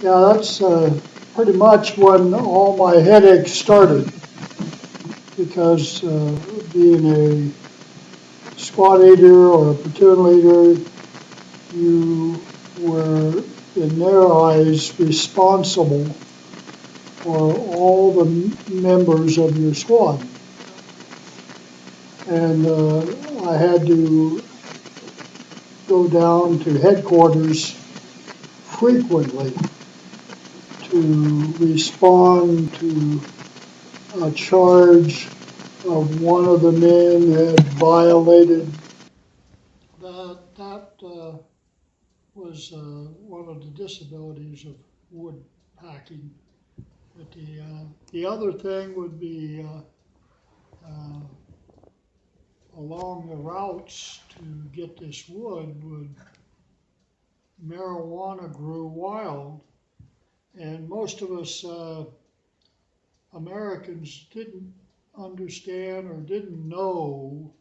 Yeah, that's pretty much when all my headaches started because being a squad leader or a platoon leader, you were, in their eyes, responsible for all the members of your squad. And I had to go down to headquarters frequently to respond to a charge of one of the men had violated. That was one of the disabilities of wood packing. But the other thing would be uh, along the routes to get this wood, marijuana grew wild, and most of us Americans didn't understand or didn't know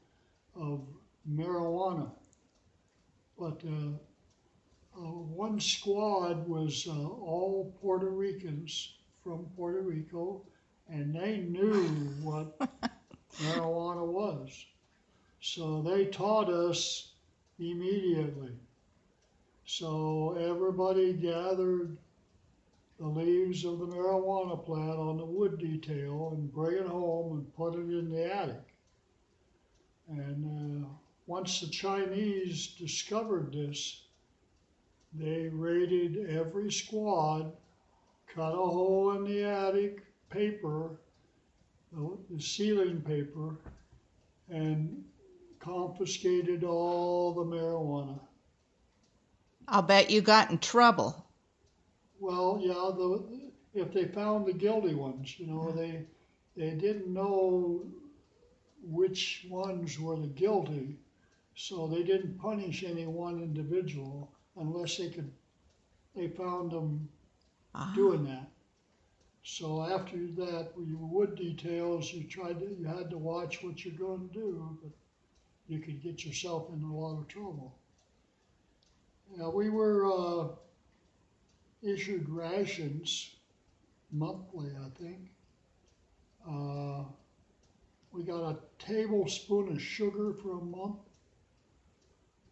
of marijuana. But one squad was all Puerto Ricans from Puerto Rico, and they knew what marijuana was. So they taught us immediately. So everybody gathered the leaves of the marijuana plant on the wood detail and bring it home and put it in the attic. And once the Chinese discovered this, they raided every squad, cut a hole in the attic paper, the ceiling paper, and confiscated all the marijuana. I'll bet you got in trouble. Well, yeah, if they found the guilty ones, they didn't know which ones were the guilty, so they didn't punish any one individual unless they found them doing that. So after that, with your wood details, you had to watch what you're going to do, but you could get yourself in a lot of trouble. Yeah, we were issued rations monthly, I think. We got a tablespoon of sugar for a month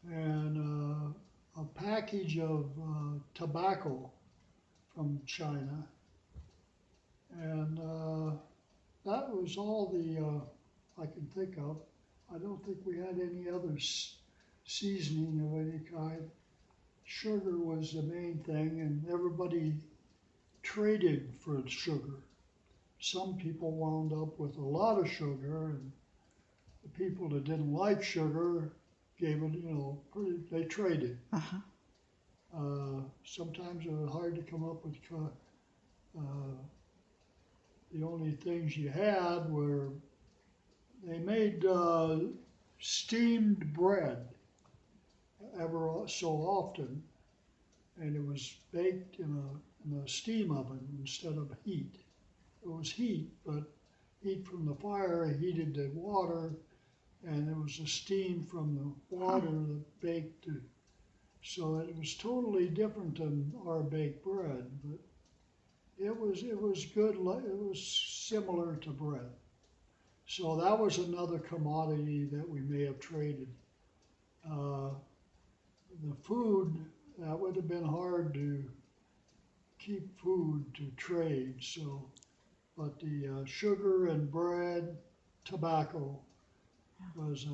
and a package of tobacco from China. And that was all I can think of. I don't think we had any other seasoning of any kind. Sugar was the main thing, and everybody traded for sugar. Some people wound up with a lot of sugar, and the people that didn't like sugar gave it, they traded. Uh-huh. Sometimes it was hard to come up with the only things you had were they made steamed bread ever so often, and it was baked in a steam oven instead of heat. It was heat, but heat from the fire heated the water, and it was the steam from the water that baked it. So it was totally different than our baked bread, but it was good. It was similar to bread. So that was another commodity that we may have traded. Uh, the food, that would have been hard to keep food to trade. So, but the sugar and bread, tobacco was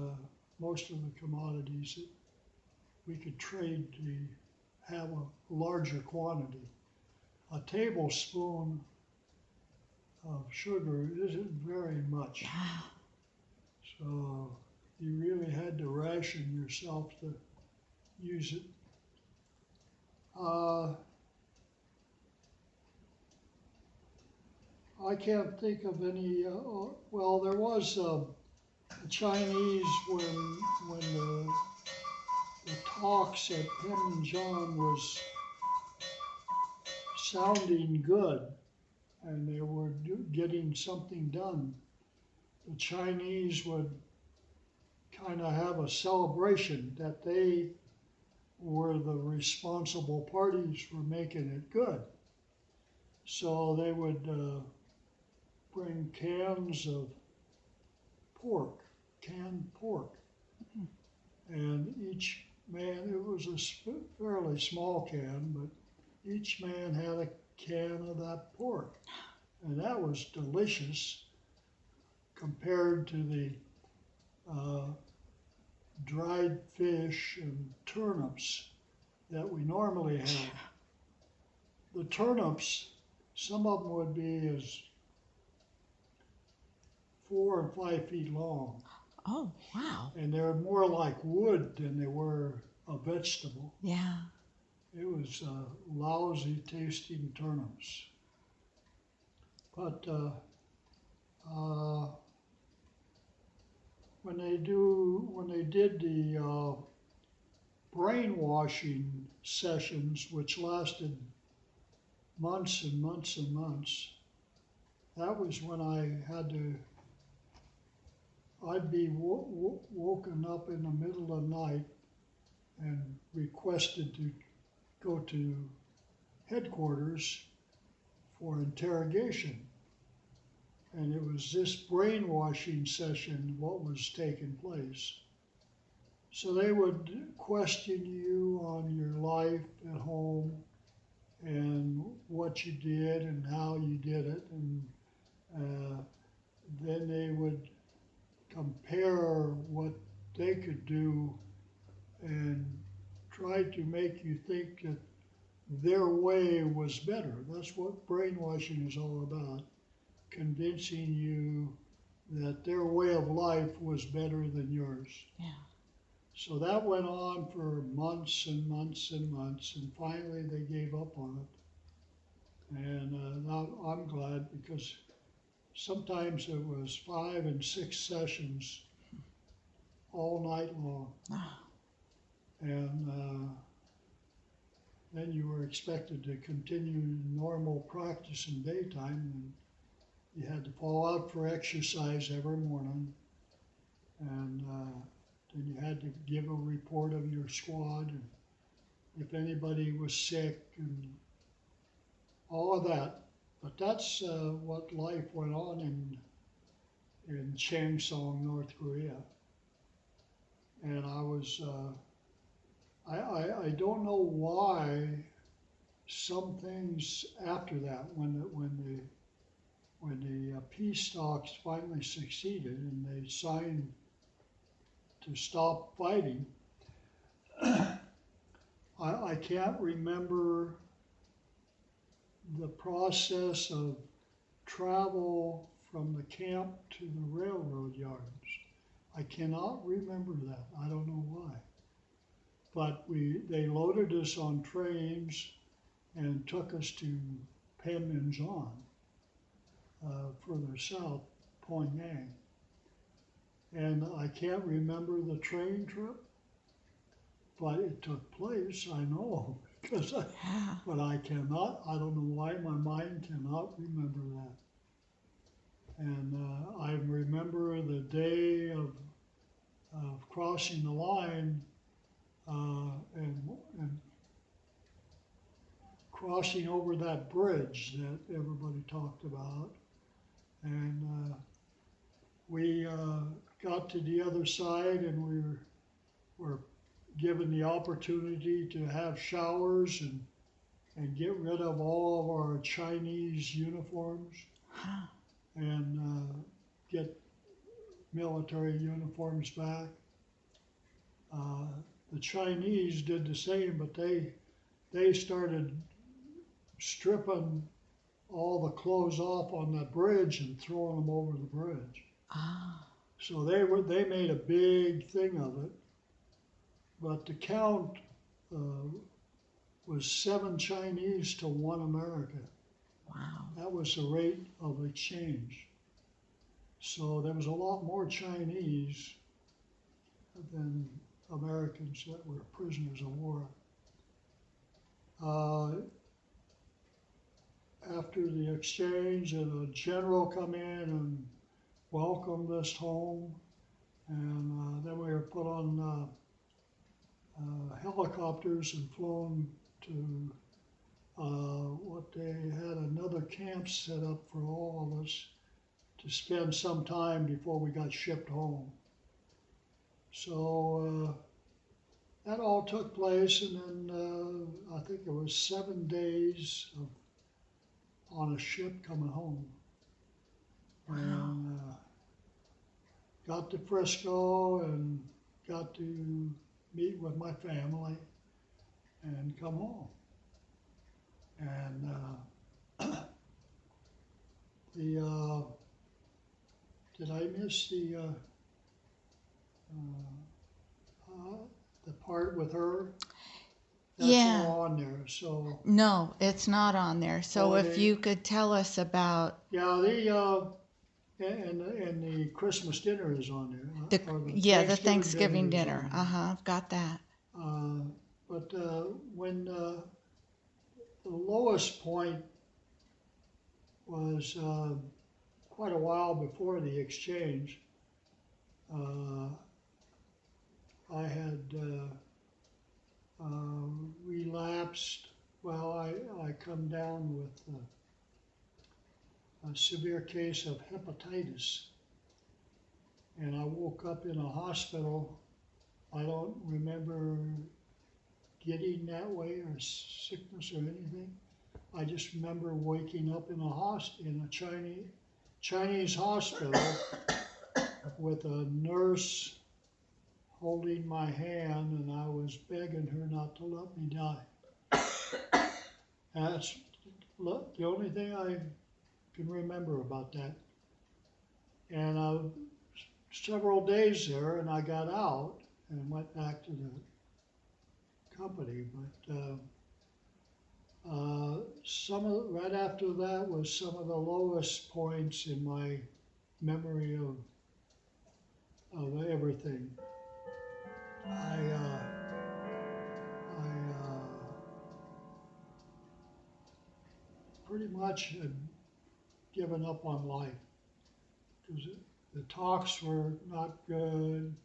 most of the commodities that we could trade to have a larger quantity. A tablespoon of sugar isn't very much. So you really had to ration yourself to use it. I can't think of any, well, there was the Chinese when the talks at Panmunjom was sounding good and they were getting something done. The Chinese would kind of have a celebration that they were the responsible parties for making it good. So they would bring cans of pork, canned pork, and each man, it was a fairly small can, but each man had a can of that pork. And that was delicious compared to the dried fish and turnips that we normally have. The turnips, some of them would be as 4 and 5 feet long. Oh, wow. And they're more like wood than they were a vegetable. Yeah. It was lousy tasting turnips. But when they did the brainwashing sessions, which lasted months and months and months, that was when I'd be woken up in the middle of the night and requested to go to headquarters for interrogation. And it was this brainwashing session what was taking place. So they would question you on your life at home and what you did and how you did it. And then they would compare what they could do and try to make you think that their way was better. That's what brainwashing is all about, convincing you that their way of life was better than yours. Yeah. So that went on for months and months and months, and finally they gave up on it. And now I'm glad, because sometimes it was 5 and 6 sessions all night long. And then you were expected to continue normal practice in daytime, and you had to fall out for exercise every morning. And then you had to give a report of your squad, and if anybody was sick, and all of that. But that's what life went on in Changsong, North Korea. And I was, I don't know why some things after that, when the peace talks finally succeeded and they signed to stop fighting, I can't remember the process of travel from the camp to the railroad yards. I cannot remember that. I don't know why. But they loaded us on trains and took us to Panmunjom, further south, Pyongyang. And I can't remember the train trip, but it took place, I know, but I cannot, I don't know why my mind cannot remember that. And I remember the day of crossing the line and crossing over that bridge that everybody talked about. And we got to the other side, and we were given the opportunity to have showers and get rid of all of our Chinese uniforms and get military uniforms back. The Chinese did the same, but they started stripping all the clothes off on that bridge and throwing them over the bridge. So they made a big thing of it. But the count was 7 Chinese to 1 American. Wow. That was the rate of exchange. So there was a lot more Chinese than Americans that were prisoners of war. After the exchange, a general come in and welcomed us home, and then we were put on helicopters and flown to what they had another camps set up for all of us to spend some time before we got shipped home. So that all took place, and then I think it was 7 days on a ship coming home. Wow. And got to Frisco and got to meet with my family and come home. And did I miss the part with her? That's Yeah. all on there. So No, it's not on there. So Oh, if they- you could tell us about yeah, and the Christmas dinner is on there. the Thanksgiving dinner. is on there. I've got that. But when the lowest point was quite a while before the exchange, I had relapsed. Well, I come down with a severe case of hepatitis, and I woke up in a hospital. I don't remember getting that way or sickness or anything. I just remember waking up in a Chinese hospital with a nurse holding my hand, and I was begging her not to let me die. That's the only thing I can remember about that. And several days there, and I got out and went back to the company. But right after that was some of the lowest points in my memory of everything. I pretty much had given up on life because the talks were not good.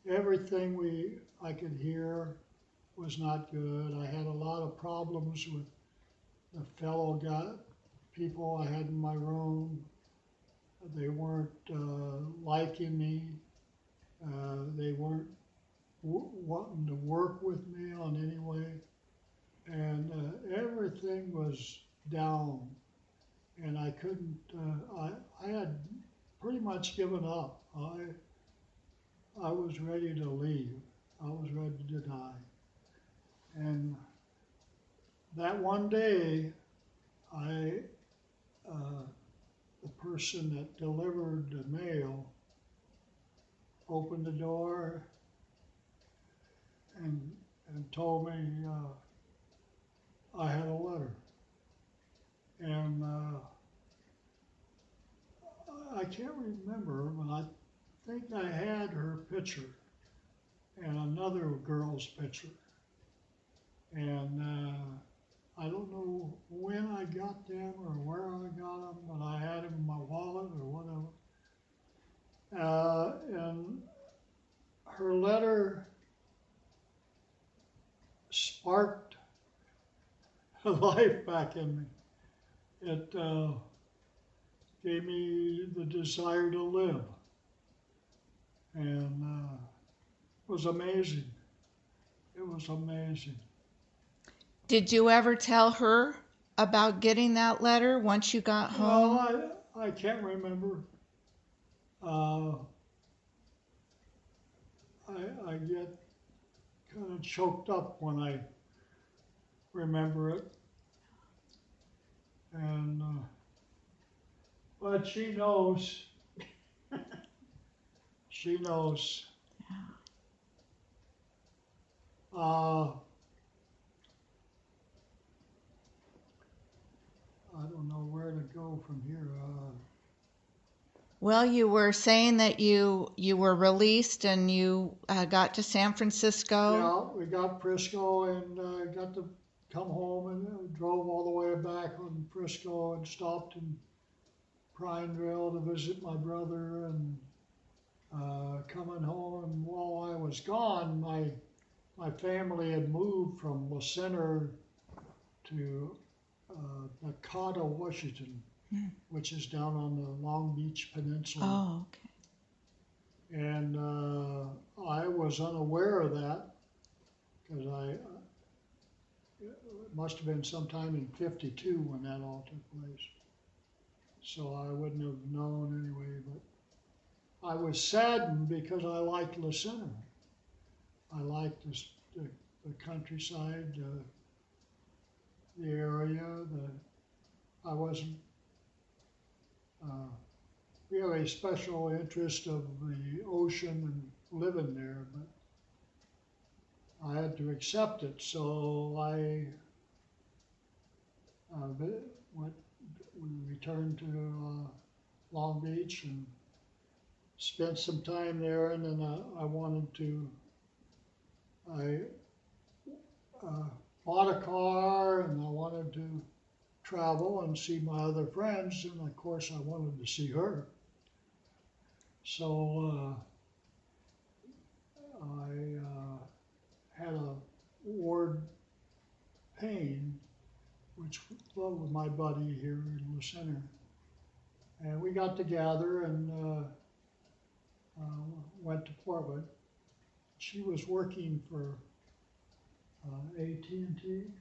Everything I could hear was not good. I had a lot of problems with the fellow people I had in my room. They weren't liking me. They weren't wanting to work with me on any way. And everything was down. And I couldn't, I had pretty much given up. I was ready to leave. I was ready to die. And that one day, the person that delivered the mail opened the door and told me I had a letter. And I can't remember, but I think I had her picture and another girl's picture. And I don't know when I got them or where I got them, but I had them in my wallet or whatever. And her letter sparked life back in me. It gave me the desire to live. And it was amazing. It was amazing. Did you ever tell her about getting that letter once you got home? Well, I can't remember. I get kind of choked up when I remember it. And but she knows. She knows. I don't know where to go from here. Well, you were saying that you were released and you got to San Francisco. Yeah, we got Frisco and got to come home and drove all the way back on Frisco and stopped in Prineville to visit my brother and coming home. And while I was gone, my family had moved from La Center to Nakata, Washington, which is down on the Long Beach Peninsula. Oh, okay. And I was unaware of that because it must have been sometime in '52 when that all took place. So I wouldn't have known anyway, but I was saddened because I liked La Center. I liked the countryside, the area. I wasn't really special interest of the ocean and living there, but I had to accept it. So I we returned to Long Beach and spent some time there, and then I bought a car, and I wanted to travel and see my other friends, and of course I wanted to see her. So I had a ward pain, which was my buddy here in the center. And we got together and went to Portland. She was working for AT&T.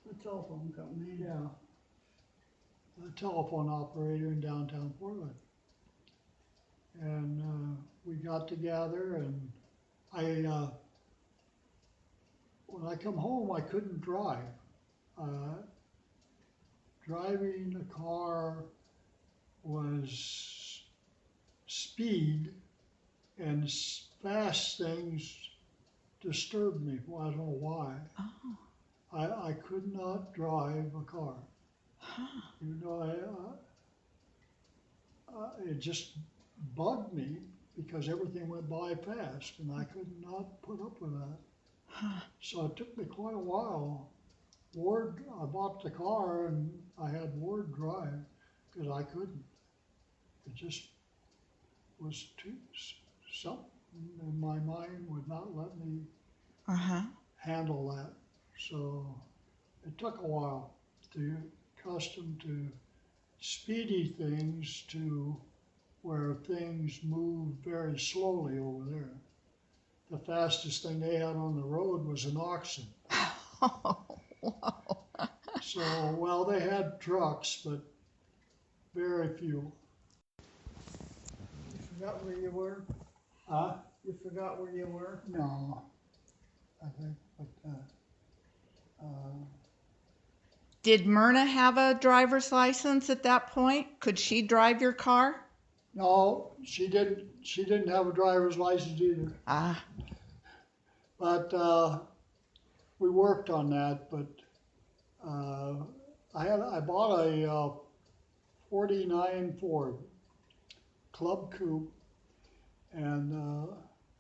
A telephone company. Yeah, a telephone operator in downtown Portland. And we got together, and when I come home, I couldn't drive. Driving a car was speed, and fast things disturbed me. Well, I don't know why. Oh. I could not drive a car. Huh. You know, it just bugged me because everything went by fast, and I could not put up with that. Huh. So it took me quite a while. I bought the car, and I had Ward drive because I couldn't. It just was something in my mind would not let me Uh-huh. handle that. So it took a while to accustom to speedy things to where things move very slowly over there. The fastest thing they had on the road was an oxen. Whoa. So, well, they had trucks, but very few. You forgot where you were? Huh? You forgot where you were? No, I think, but Did Myrna have a driver's license at that point? Could she drive your car? no, she didn't. She didn't have a driver's license either. Ah. But we worked on that. But I bought a '49 Ford Club Coupe, and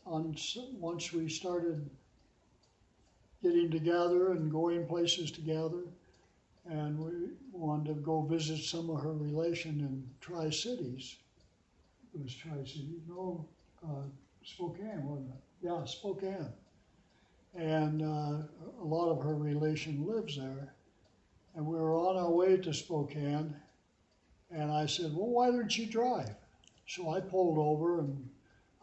once we started getting together and going places together, and we wanted to go visit some of her relation in Tri-Cities. It was Tri-Cities, no, Spokane, wasn't it? Yeah, Spokane. And a lot of her relation lives there. And we were on our way to Spokane, and I said, well, why don't you drive? So I pulled over and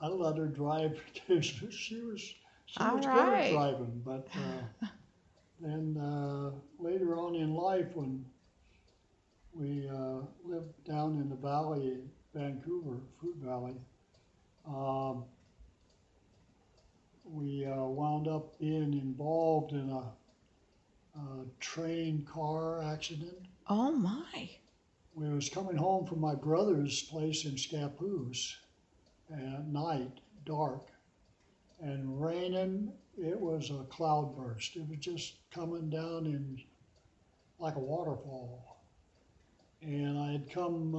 I let her drive because she was All good right. at driving. But then later on in life, when we lived down in the valley, Vancouver, Fruit Valley, we wound up being involved in a train car accident. Oh my. We was coming home from my brother's place in Scappoose at night, dark, and raining. It was a cloudburst. It was just coming down in like a waterfall. And I had come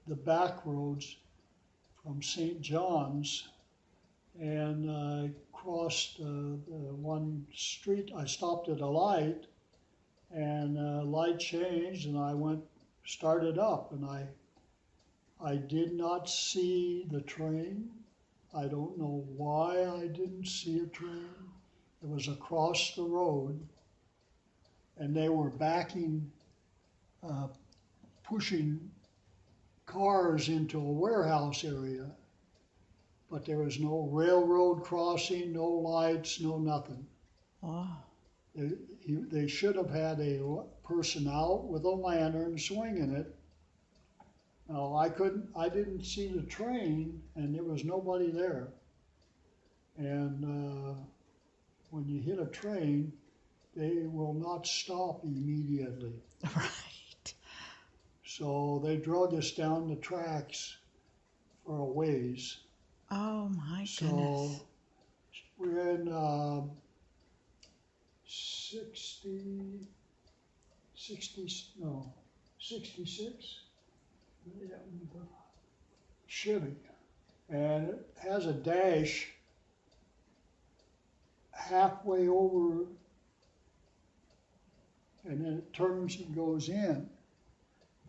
the back roads from St. John's, and I crossed the one street. I stopped at a light, and light changed, and I started up, and I did not see the train. I don't know why I didn't see a train. It was across the road, and they were backing, pushing cars into a warehouse area, but there was no railroad crossing, no lights, no nothing. Oh. They should have had a person out with a lantern swinging it. Now, I didn't see the train, and there was nobody there. And when you hit a train, they will not stop immediately. Right. So they drug us down the tracks for a ways. Oh my So goodness. we're in 66? Yeah. Chevy. And it has a dash halfway over, and then it turns and goes in.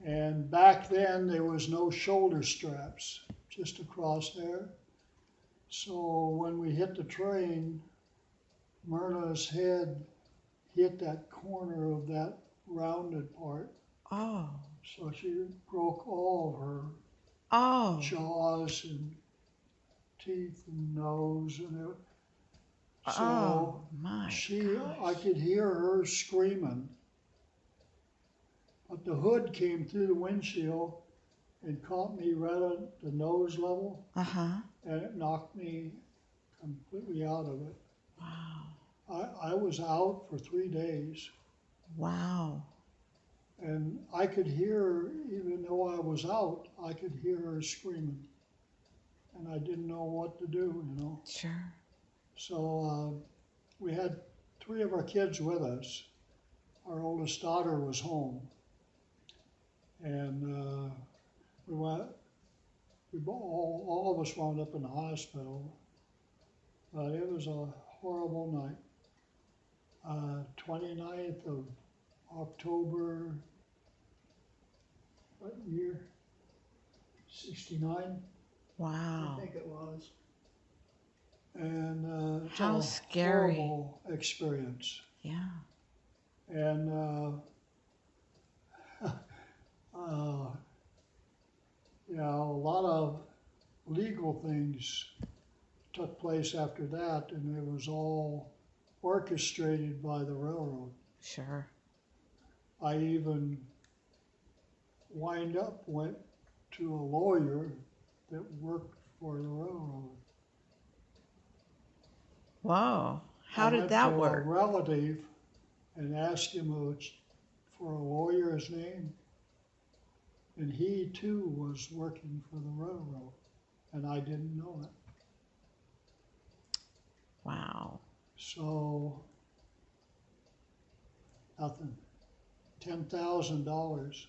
And back then, there was no shoulder straps, just across there. So when we hit the train, Myrna's head hit that corner of that rounded part. Oh. So she broke all of her Oh. jaws and teeth and nose and everything. So Oh my I could hear her screaming. But the hood came through the windshield and caught me right at the nose level, Uh-huh. and it knocked me completely out of it. Wow. I was out for 3 days, Wow. and I could hear her, even though I was out, I could hear her screaming. And I didn't know what to do, you know. Sure. So we had 3 of our kids with us. Our oldest daughter was home. And all of us wound up in the hospital. But it was a horrible night. 29th of October, what year? 69? Wow. I think it was. And it's How a scary. horrible experience. Yeah. And a lot of legal things took place after that, and it was all orchestrated by the railroad. Sure. I even went to a lawyer that worked for the railroad. Whoa. How I did went that to work? a relative and asked him for a lawyer's name, and he too was working for the railroad, and I didn't know it. Wow. So nothing. $10,000,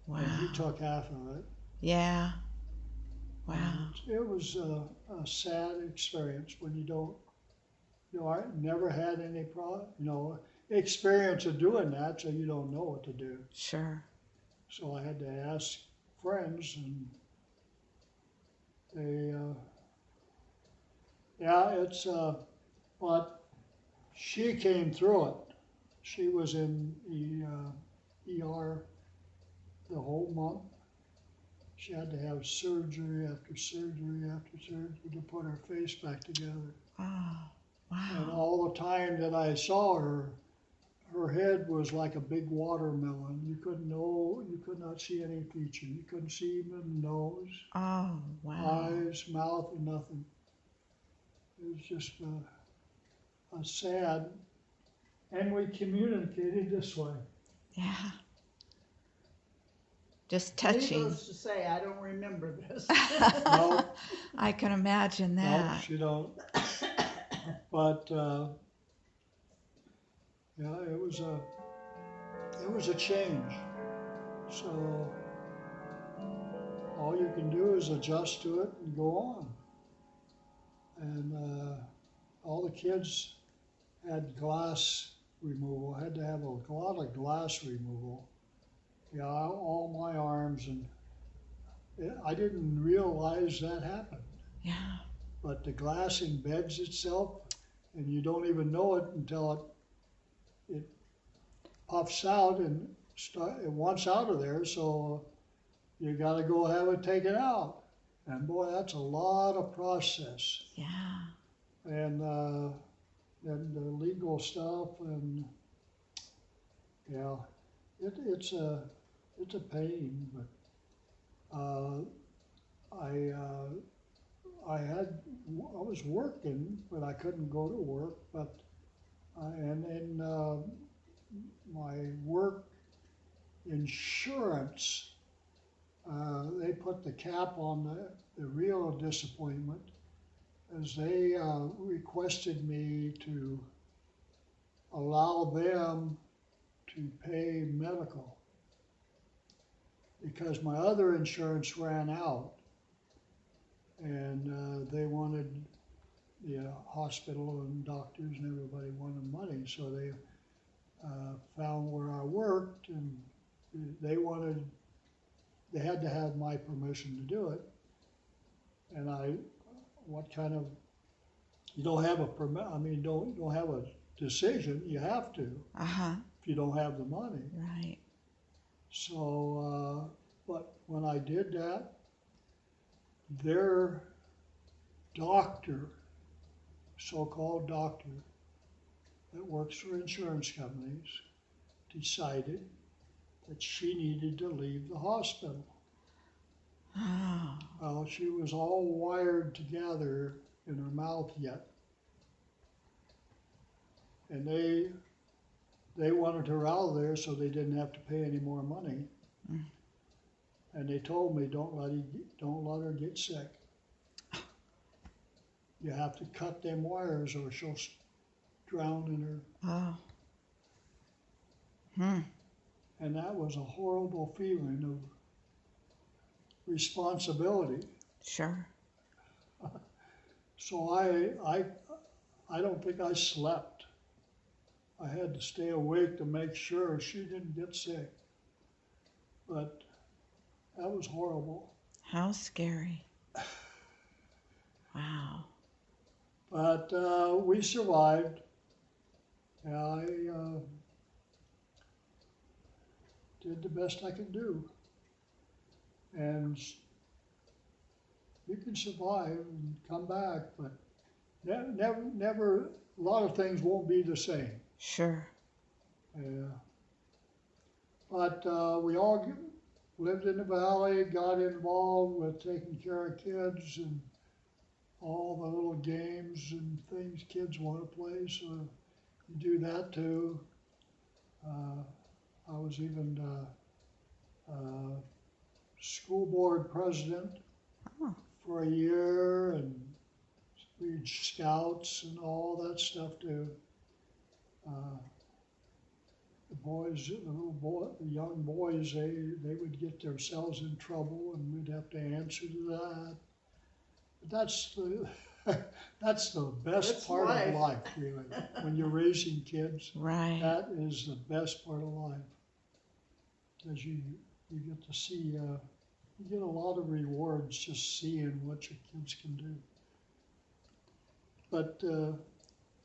Wow. and he took half of it. Yeah. Wow. And it was a sad experience when you don't. I never had any experience of doing that, so you don't know what to do. Sure. So I had to ask friends, and they, but she came through it. She was in the ER the whole month. She had to have surgery after surgery after surgery to put her face back together. Oh. And Wow. all the time that I saw her, her head was like a big watermelon. You could not see any feature. You couldn't see even nose, Oh. Wow. eyes, mouth, and nothing. It was just a sad, and we communicated this way. Yeah. Just touching. Needless to say, I don't remember this. No, I can imagine no, that. she don't. But it was a change. So all you can do is adjust to it and go on. And all the kids had glass removal. I had to have a lot of glass removal. Yeah, all my arms, and I didn't realize that happened. Yeah. But the glass embeds itself, and you don't even know it until puffs out and it wants out of there, so you got to go have it taken out. And boy, that's a lot of process. Yeah. And the legal stuff, and yeah, it's a pain. But I was working, but I couldn't go to work. But and then my work insurance, they put the cap on the real disappointment, as they requested me to allow them to pay medical because my other insurance ran out, and they wanted the hospital and doctors and everybody wanted money, so they found where I worked, and they had to have my permission to do it. And you don't have a permit, I mean, don't have a decision, you have to if you don't have the money. Right. So, but when I did that, their doctor, so-called doctor that works for insurance companies, decided that she needed to leave the hospital. Oh. Well, she was all wired together in her mouth yet. And they wanted her out of there so they didn't have to pay any more money. Mm. And they told me, don't let her get sick. You have to cut them wires or she'll drown in her. Oh. Hmm. And that was a horrible feeling of responsibility. Sure. So I don't think I slept. I had to stay awake to make sure she didn't get sick. But that was horrible. How scary. Wow. But we survived. Yeah, I did the best I could do. And you can survive and come back, but never, a lot of things won't be the same. Sure. Yeah. But we all lived in the valley, got involved with taking care of kids and all the little games and things kids want to play, so you do that too. I was even school board president for a year, and lead scouts and all that stuff too. The young boys, they would get themselves in trouble, and we'd have to answer to that. But that's the best That's part life. of life, really. When you're raising kids, Right. that is the best part of life, because you get to see, you get a lot of rewards just seeing what your kids can do. But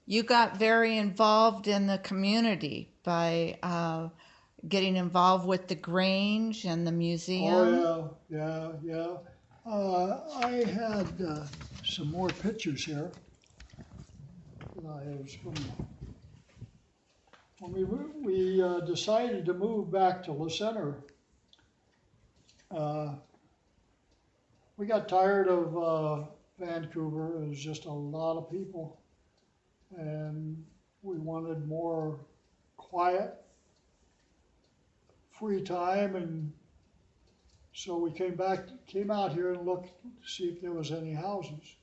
You got very involved in the community by getting involved with the Grange and the museum. oh yeah. I had some more pictures here that I was from when we decided to move back to La Center. We got tired of Vancouver. It was just a lot of people, and we wanted more quiet, free time, and so we came out here and looked to see if there was any houses.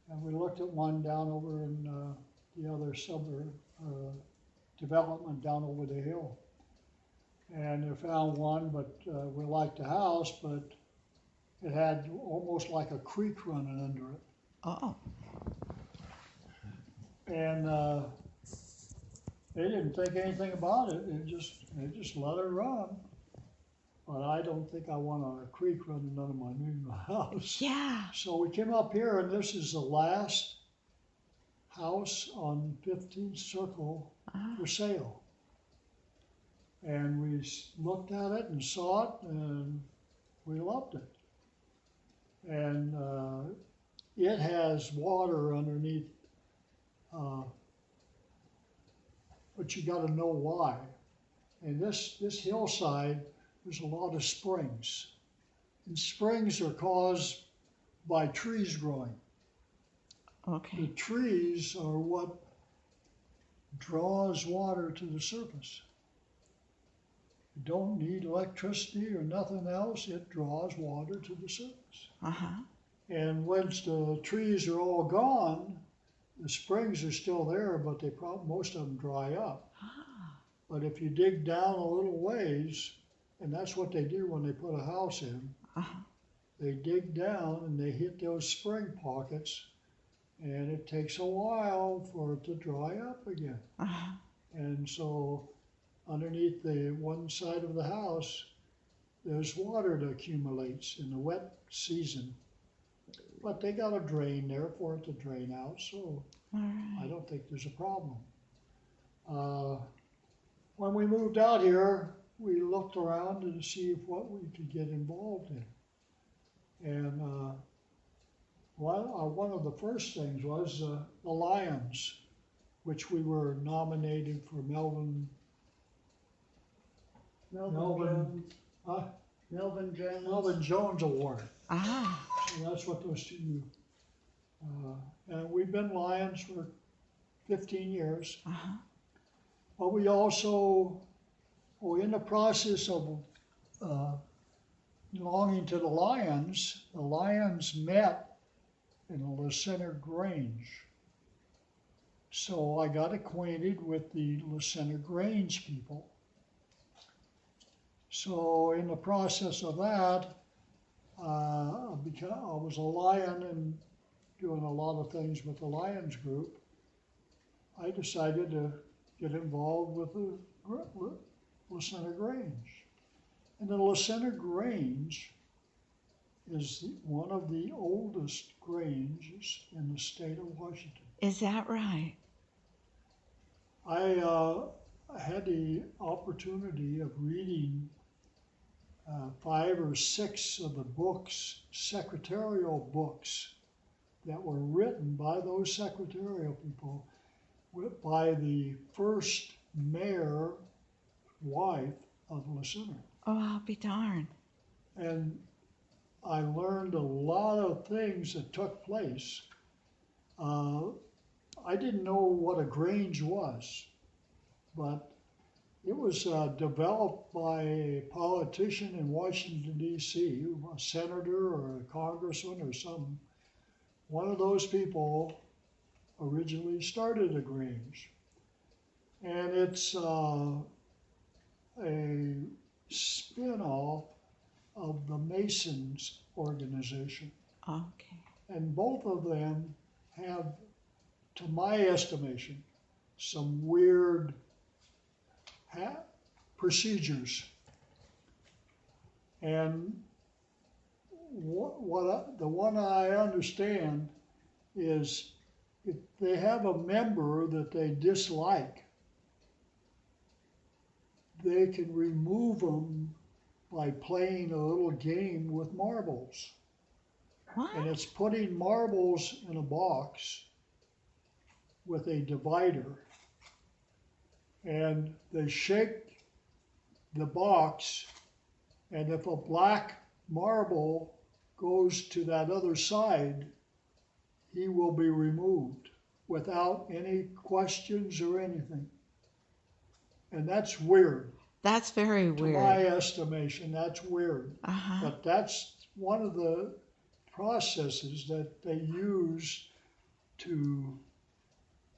And we looked at one down over in the other suburb development down over the hill. And we found one, but we liked the house, but it had almost like a creek running under it. Oh. And they didn't think anything about it. They just let it run. But I don't think I want a creek running under my new house. Yeah. So we came up here, and this is the last house on 15th Circle for sale. And we looked at it and saw it, and we loved it. And it has water underneath, but you got to know why. And this hillside, there's a lot of springs. And springs are caused by trees growing. Okay. The trees are what draws water to the surface. You don't need electricity or nothing else. It draws water to the surface. Uh-huh. And once the trees are all gone, the springs are still there, but most of them dry up. But if you dig down a little ways, and that's what they do when they put a house in, they dig down and they hit those spring pockets, and it takes a while for it to dry up again. And so underneath the one side of the house, there's water that accumulates in the wet season. But they got a drain there for it to drain out, so I don't think there's a problem. When we moved out here, we looked around to see what we could get involved in. And one of the first things was the Lions, which we were nominated for Melvin Jones Award. So that's what those two. And we've been Lions for 15 years. But we also were in the process of belonging to the Lions. The Lions met in the La Center Grange. So I got acquainted with the La Center Grange people. So in the process of that, I was a Lion and doing a lot of things with the Lions group. I decided to get involved with the La Center Grange. And the La Center Grange is one of the oldest granges in the state of Washington. Is that right? I had the opportunity of reading 5 or 6 of the books, secretarial books, that were written by those secretarial people by the first mayor wife of La Center. Oh, I'll be darned. And I learned a lot of things that took place. I didn't know what a grange was, but it was developed by a politician in Washington, D.C., a senator or a congressman or something. One of those people originally started a grange. And it's a spin-off of the Masons organization. Okay. And both of them have, to my estimation, some weird procedures. And the one I understand is if they have a member that they dislike, they can remove them by playing a little game with marbles. What? And it's putting marbles in a box with a divider. And they shake the box, and if a black marble goes to that other side, he will be removed without any questions or anything. And that's weird. That's very To weird. my estimation, that's weird. Uh-huh. But that's one of the processes that they use to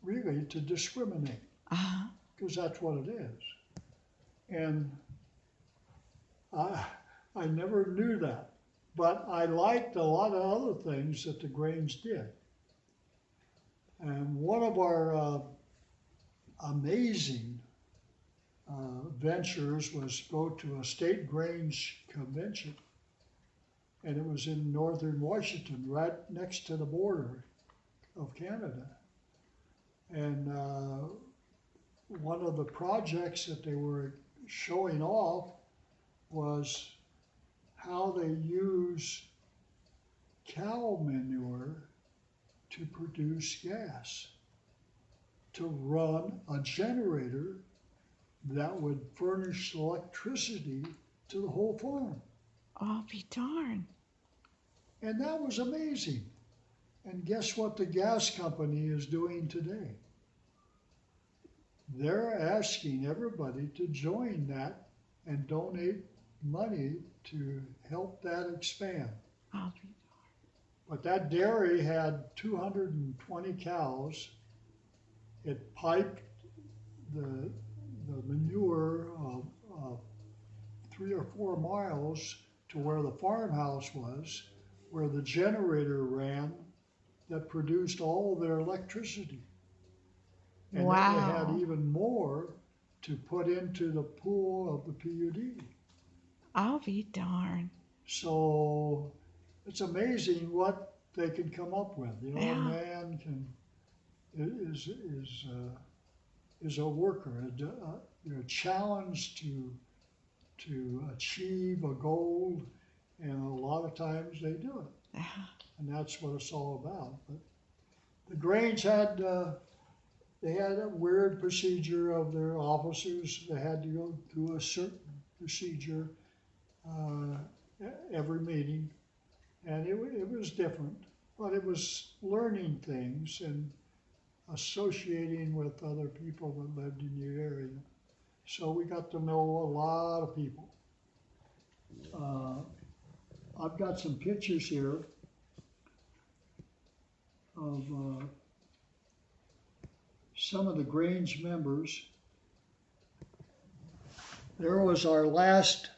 really to discriminate, Uh-huh. because that's what it is. And I never knew that, but I liked a lot of other things that the Grange did. And one of our amazing ventures was go to a state Grange convention, and it was in northern Washington, right next to the border of Canada. And one of the projects that they were showing off was how they use cow manure to produce gas, to run a generator that would furnish electricity to the whole farm. I'll be darned. And that was amazing. And guess what the gas company is doing today? They're asking everybody to join that and donate money to help that expand. I'll be But that dairy had 220 cows. It piped the manure 3 or 4 miles to where the farmhouse was, where the generator ran that produced all their electricity. And then they Wow. had even more to put into the pool of the PUD. I'll be darned. So it's amazing what they can come up with. You know, Yeah. a man is a worker, they're challenged to achieve a goal, and a lot of times they do it, Yeah. and that's what it's all about. But the Grange had they had a weird procedure of their officers. They had to go through a certain procedure every meeting, and it was different, but it was learning things and associating with other people that lived in the area. So we got to know a lot of people. I've got some pictures here of some of the Grange members. There was our last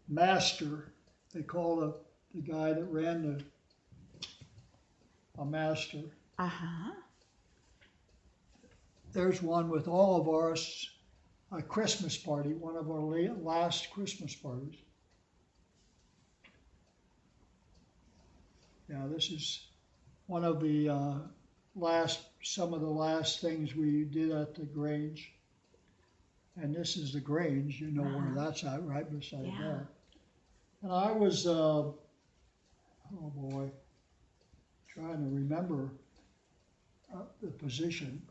master. They called the guy that ran a master. Uh-huh. There's one with all of us, a Christmas party, one of our last Christmas parties. Yeah, this is one of the some of the last things we did at the Grange. And this is the Grange, you know where that's at, right beside Yeah. that. And I was, oh boy, trying to remember the position.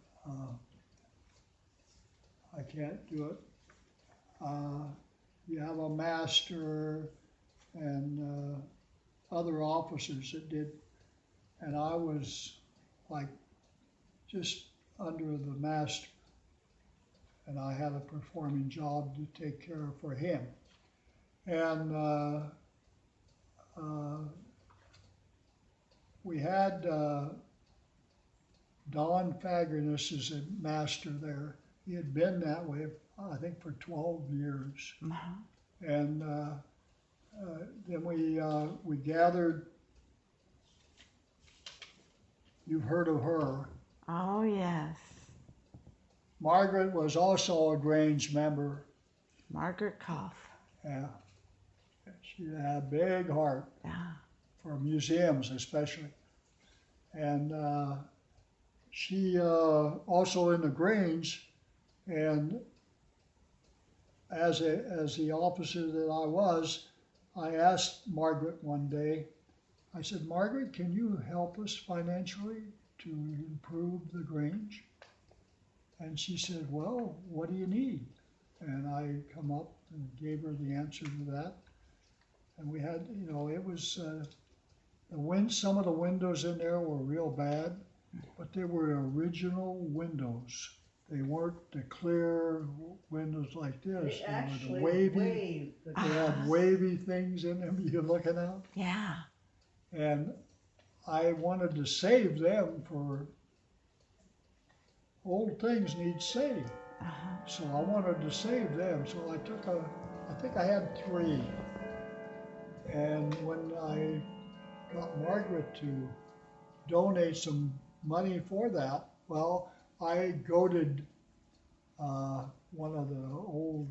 I can't do it. You have a master and other officers that did, and I was like just under the master, and I had a performing job to take care of for him. And we had Don Fagerness as a master there. He had been that way, I think, for 12 years. Uh-huh. And then we gathered. You've heard of her. Oh, yes. Margaret was also a Grange member. Margaret Koff. Yeah. She had a big heart Yeah. for museums especially. And she also in the Grange, and as the officer that I was, I asked Margaret one day, I said, Margaret, can you help us financially to improve the Grange? And she said, well, what do you need? And I come up and gave her the answer to that. And we had, you know, it was, some of the windows in there were real bad, but they were original windows. They weren't the clear windows like this. They They were actually the wavy, waved the they had wavy things in them you're looking at. Yeah. And I wanted to save them for old things need saved. Uh-huh. So I wanted to save them. So I took I think I had 3. And when I got Margaret to donate some money for that, well, I goaded one of the old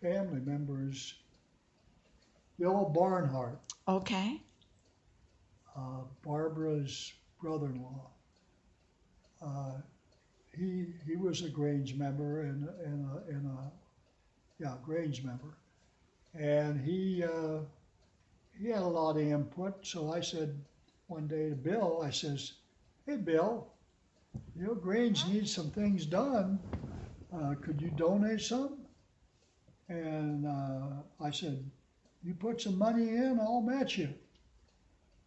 family members, Bill Barnhart, Okay. Barbara's brother-in-law. He was a Grange member and yeah, Grange member. And he had a lot of input, so I said one day to Bill, I says, hey, Bill, Grange needs some things done. Could you donate some? And I said, you put some money in, I'll match you.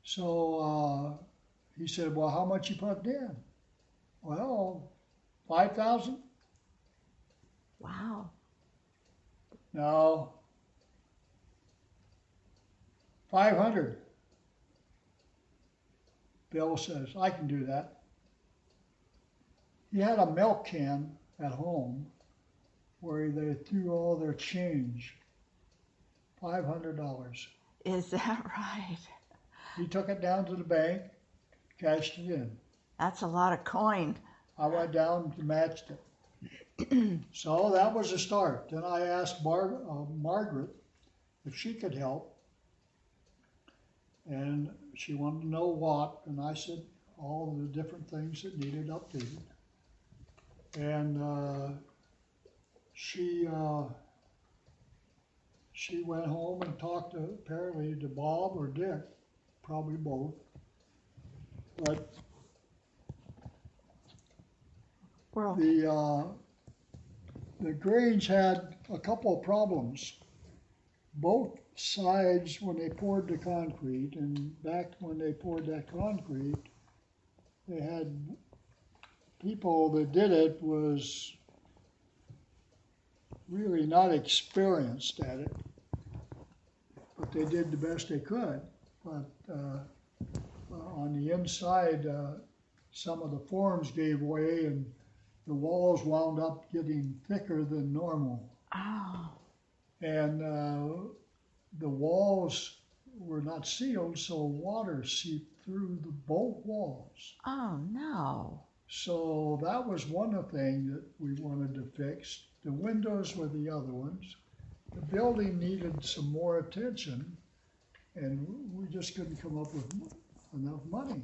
So he said, well, how much you put in? Well, 5,000. Wow. No, 500. Bill says, I can do that. He had a milk can at home where they threw all their change, $500. Is that right? He took it down to the bank, cashed it in. That's a lot of coin. I went down and matched it. So that was a start. Then I asked Margaret if she could help. And she wanted to know what, and I said all the different things that needed updated. And she went home and talked apparently to Bob or Dick, probably both. But Well, the Grange had a couple of problems. Both sides, when they poured the concrete, and back when they poured that concrete, they had people that did it was really not experienced at it, but they did the best they could. But on the inside, some of the forms gave way and the walls wound up getting thicker than normal. oh, And the walls were not sealed, so water seeped through both walls. oh no. So that was one thing that we wanted to fix. The windows were the other ones. The building needed some more attention, and we just couldn't come up with enough money.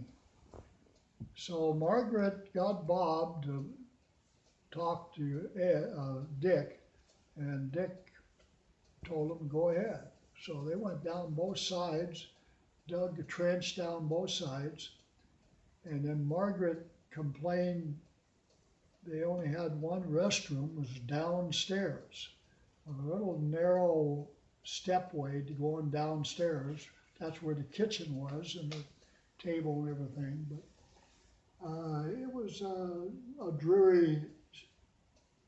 So Margaret got Bob to talk to Dick, and Dick told him, go ahead. So they went down both sides, dug a trench down both sides, and then Margaret complained they only had one restroom, was downstairs, a little narrow stepway to going downstairs. That's where the kitchen was and the table and everything. But it was a dreary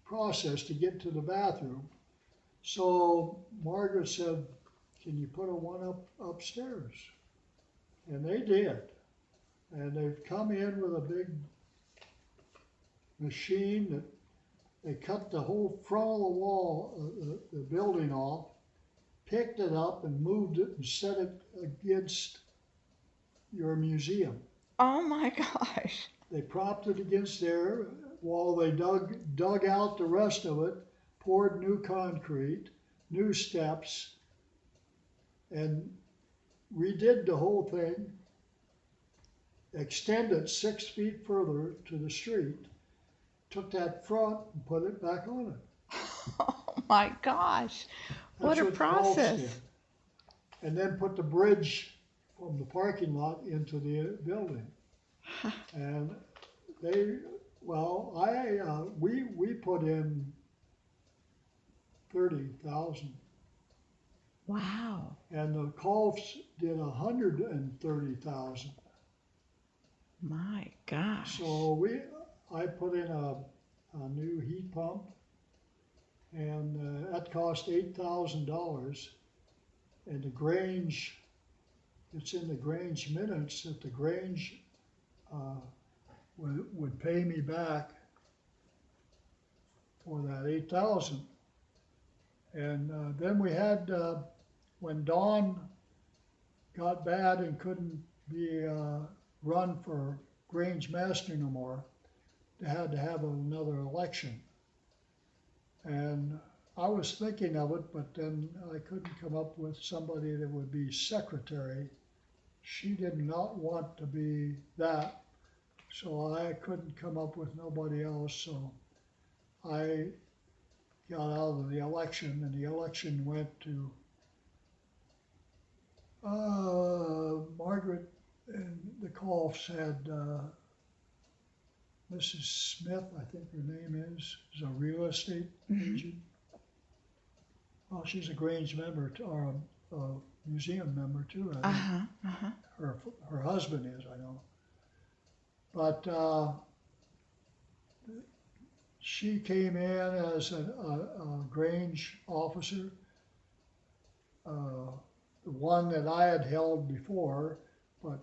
process to get to the bathroom. So Margaret said, can you put one upstairs? And they did. And they've come in with a big machine that they cut the whole front of the wall, the building off, picked it up and moved it and set it against your museum. Oh my gosh. They propped it against there while they dug out the rest of it, poured new concrete, new steps, and redid the whole thing, extended 6 feet further to the street, took that front and put it back on it. Oh my gosh. What That's a Rolf's process. did. And then put the bridge from the parking lot into the building. And we put in 30,000. Wow. And the Colfs did 130,000. My gosh. So I put in a new heat pump, and that cost $8,000. And the Grange, it's in the Grange minutes that the Grange would pay me back for that 8,000. And then we had, when Don got bad and couldn't be run for Grange Master no more, they had to have another election. And I was thinking of it, but then I couldn't come up with somebody that would be secretary. She did not want to be that, so I couldn't come up with nobody else. So I got out of the election, and the election went to Margaret and the Colfs had Mrs. Smith, I think her name is a real estate agent. Well, she's a Grange member or a museum member too. I think. Her husband is, I know. But she came in as a Grange officer, the one that I had held before, but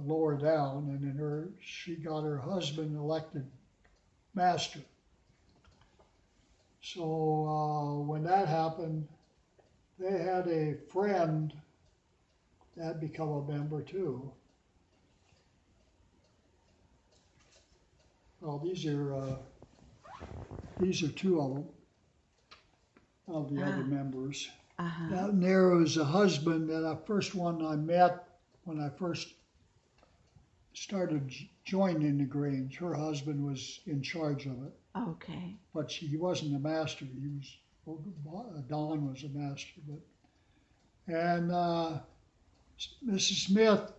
lower down, and then she got her husband elected master. So when that happened, they had a friend that had become a member too. Well, these are two of them, of the other members. Down there was a husband that the first one I met when I first started joining the Grange. Her husband was in charge of it. Okay. But he wasn't a master. He was, Don was a master. And Mrs. Smith,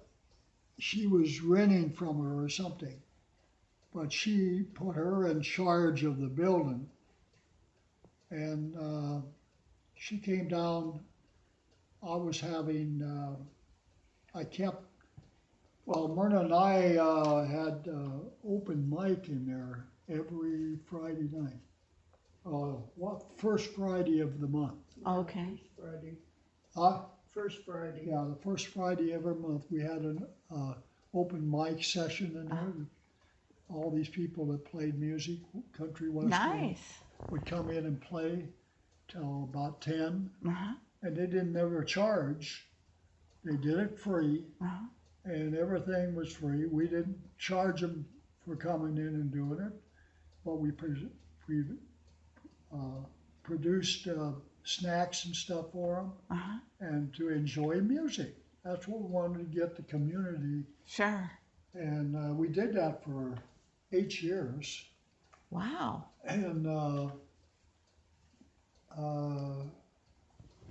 she was renting from her or something. But she put her in charge of the building. And she came down. I was having, Myrna and I had open mic in there every Friday night. First Friday of the month. Okay. First Friday. Huh? First Friday. Yeah, the first Friday every month we had an open mic session in there. All these people that played music, country western, Nice. would come in and play till about 10. Uh-huh. And they didn't ever charge. They did it free. Uh-huh. And everything was free. We didn't charge them for coming in and doing it, but we produced snacks and stuff for them, Uh-huh. and to enjoy music. That's what we wanted to get the community, Sure. and we did that for 8 years. Wow. And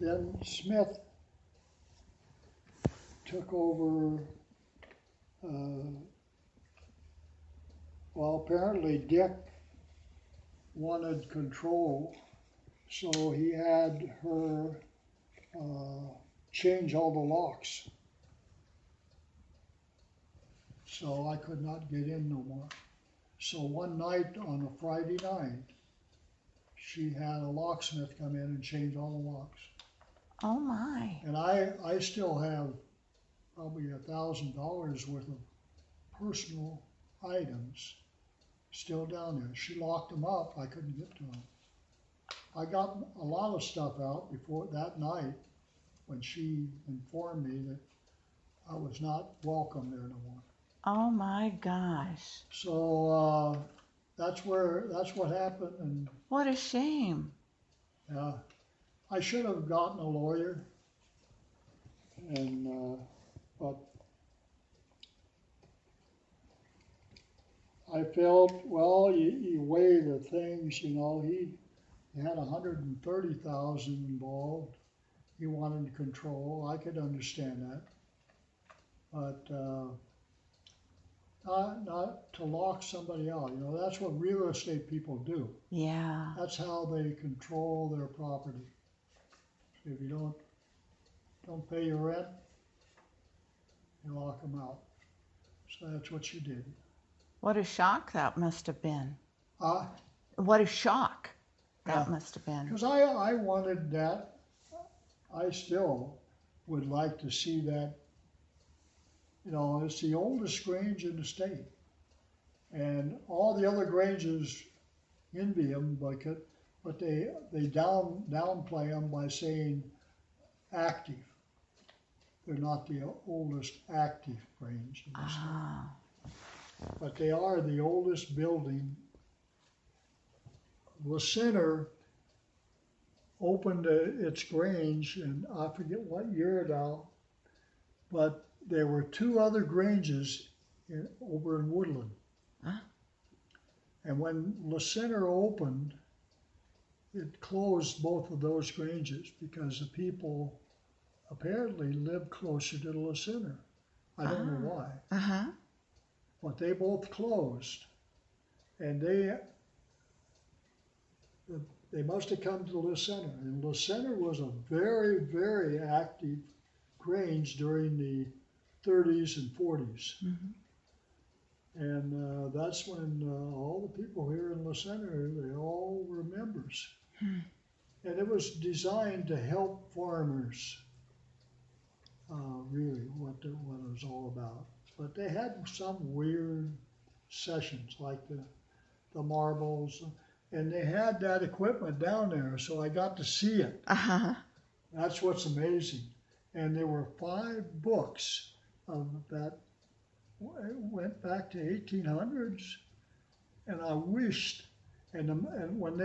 then Smith took over. Apparently Dick wanted control, so he had her change all the locks. So I could not get in no more. So one night on a Friday night, she had a locksmith come in and change all the locks. Oh my. And I still have probably $1,000 worth of personal items still down there. She locked them up. I couldn't get to them. I got a lot of stuff out before that night when she informed me that I was not welcome there no more. Oh my gosh. So that's what happened. And What a shame. yeah, I should have gotten a lawyer. And but I felt, well, you weigh the things, you know, he had 130,000 involved. He wanted control. I could understand that. But not to lock somebody out. You know, that's what real estate people do. Yeah. That's how they control their property. If you don't pay your rent, you lock them out. So that's what she did. What a shock that must have been. Uh, What a shock that Yeah. must have been. Because I wanted that. I still would like to see that. You know, it's the oldest Grange in the state. And all the other Granges envy them, but they downplay them by saying active. They're not the oldest active Grange in the state. Ah. But they are the oldest building. The center opened its Grange, and I forget what year now, but there were two other Granges over in Woodland. Huh? And when La Center opened, it closed both of those granges because the people apparently lived closer to the La Center. I don't know why, Uh-huh. but they both closed, and they must have come to La Center. And La Center was a very, very active grange during the 30s and 40s. And that's when all the people here in La Center, they all were members. And it was designed to help farmers, really, what it was all about. But they had some weird sessions, like the marbles, and they had that equipment down there, so I got to see it. Uh-huh. That's what's amazing. And there were 5 books of that, went back to 1800s, and I wished, and when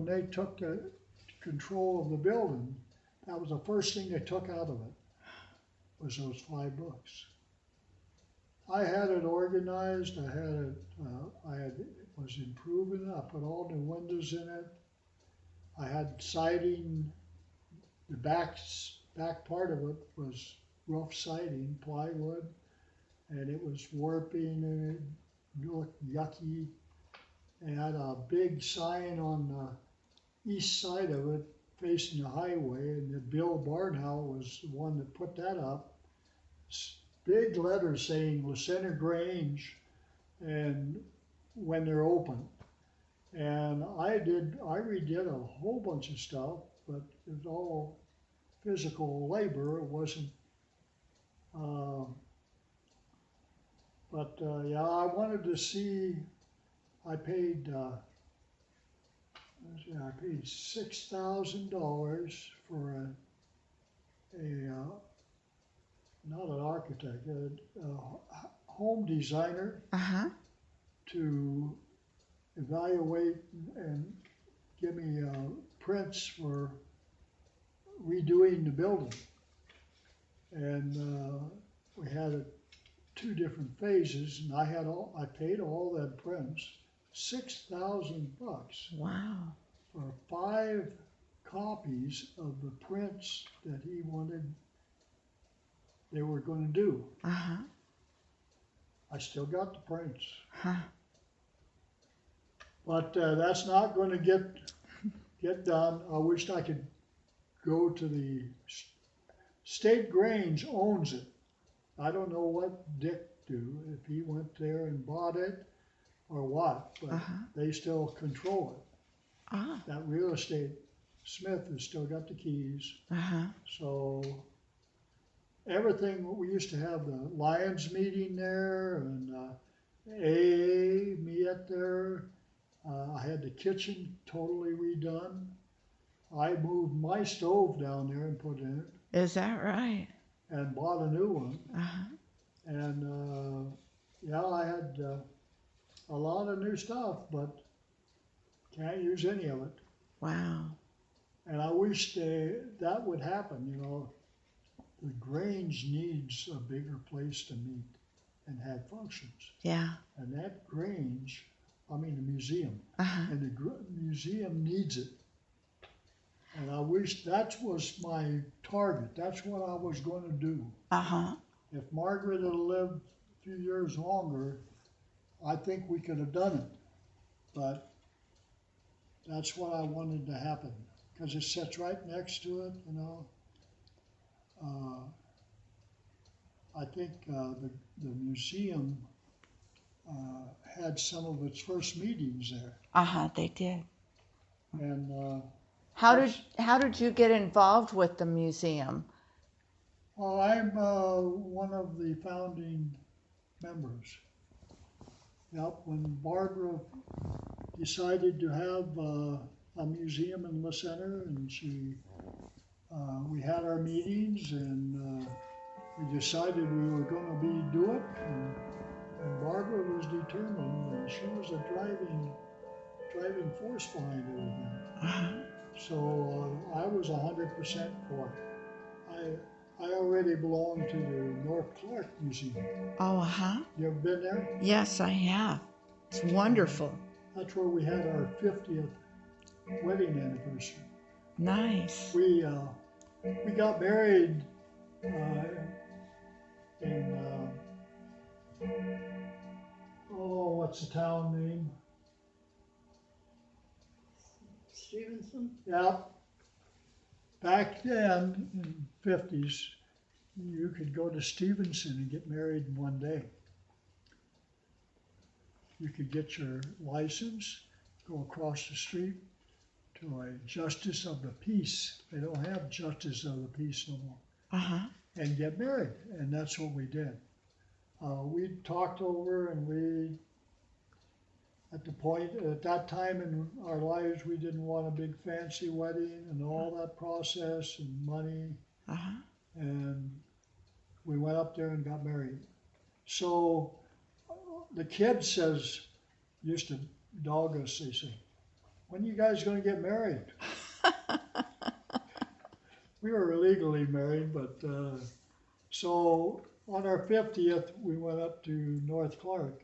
they took control of the building, that was the first thing they took out of it, was those 5 books. I had it organized. It was improving. I put all new windows in it. I had siding. The back part of it was rough siding, plywood, and it was warping and it looked yucky. It had a big sign on the east side of it facing the highway, and Bill Barnow was the one that put that up. Big letters saying La Center Grange and when they're open. And I redid a whole bunch of stuff, but it was all physical labor. It wasn't, yeah, I wanted to see, I paid $6,000 for not an architect, a home designer Uh-huh. to evaluate and give me prints for redoing the building. And we had it 2 different phases, and I paid all that prints, $6,000 Wow. for 5 copies of the prints that he wanted they were going to do. Uh-huh. I still got the prints. Huh. But that's not going to get done. I wished I could go to the State Grange owns it. I don't know what Dick do, if he went there and bought it or what, but they still control it. Ah. That real estate, Smith has still got the keys. Uh-huh. So everything, we used to have the Lions meeting there and AA meet there. I had the kitchen totally redone. I moved my stove down there and put in it Is that right? and bought a new one. Uh-huh. And yeah, I had a lot of new stuff, but can't use any of it. Wow. And I wish that would happen, you know. The Grange needs a bigger place to meet and have functions. Yeah. And that Grange, the museum, Uh-huh. and the museum needs it. And I wish that was my target. That's what I was going to do. Uh-huh. If Margaret had lived a few years longer, I think we could have done it. But that's what I wanted to happen, because it sits right next to it, you know. I think the museum had some of its first meetings there. Uh-huh, they did. And How did you get involved with the museum? well, I'm one of the founding members. Yep, when Barbara decided to have a museum in La Center, and we had our meetings, and we decided we were going to do it, and Barbara was determined, and she was a driving force behind everything. Uh-huh. So I was 100% for it. I already belonged to the North Clark Museum. Oh, uh-huh. You ever been there? Yes, I have. It's wonderful. That's where we had our 50th wedding anniversary. Nice. We got married in what's the town name? Stevenson? Yeah. Back then, in the 50s, you could go to Stevenson and get married in one day. You could get your license, go across the street to a justice of the peace. They don't have justice of the peace no more. Uh-huh. And get married, and that's what we did. We talked over, and we, at that time in our lives, we didn't want a big fancy wedding and all that process and money, Uh-huh. and we went up there and got married. So the kid used to dog us, they say, when are you guys gonna get married? We were illegally married, but, so on our 50th, we went up to North Clark,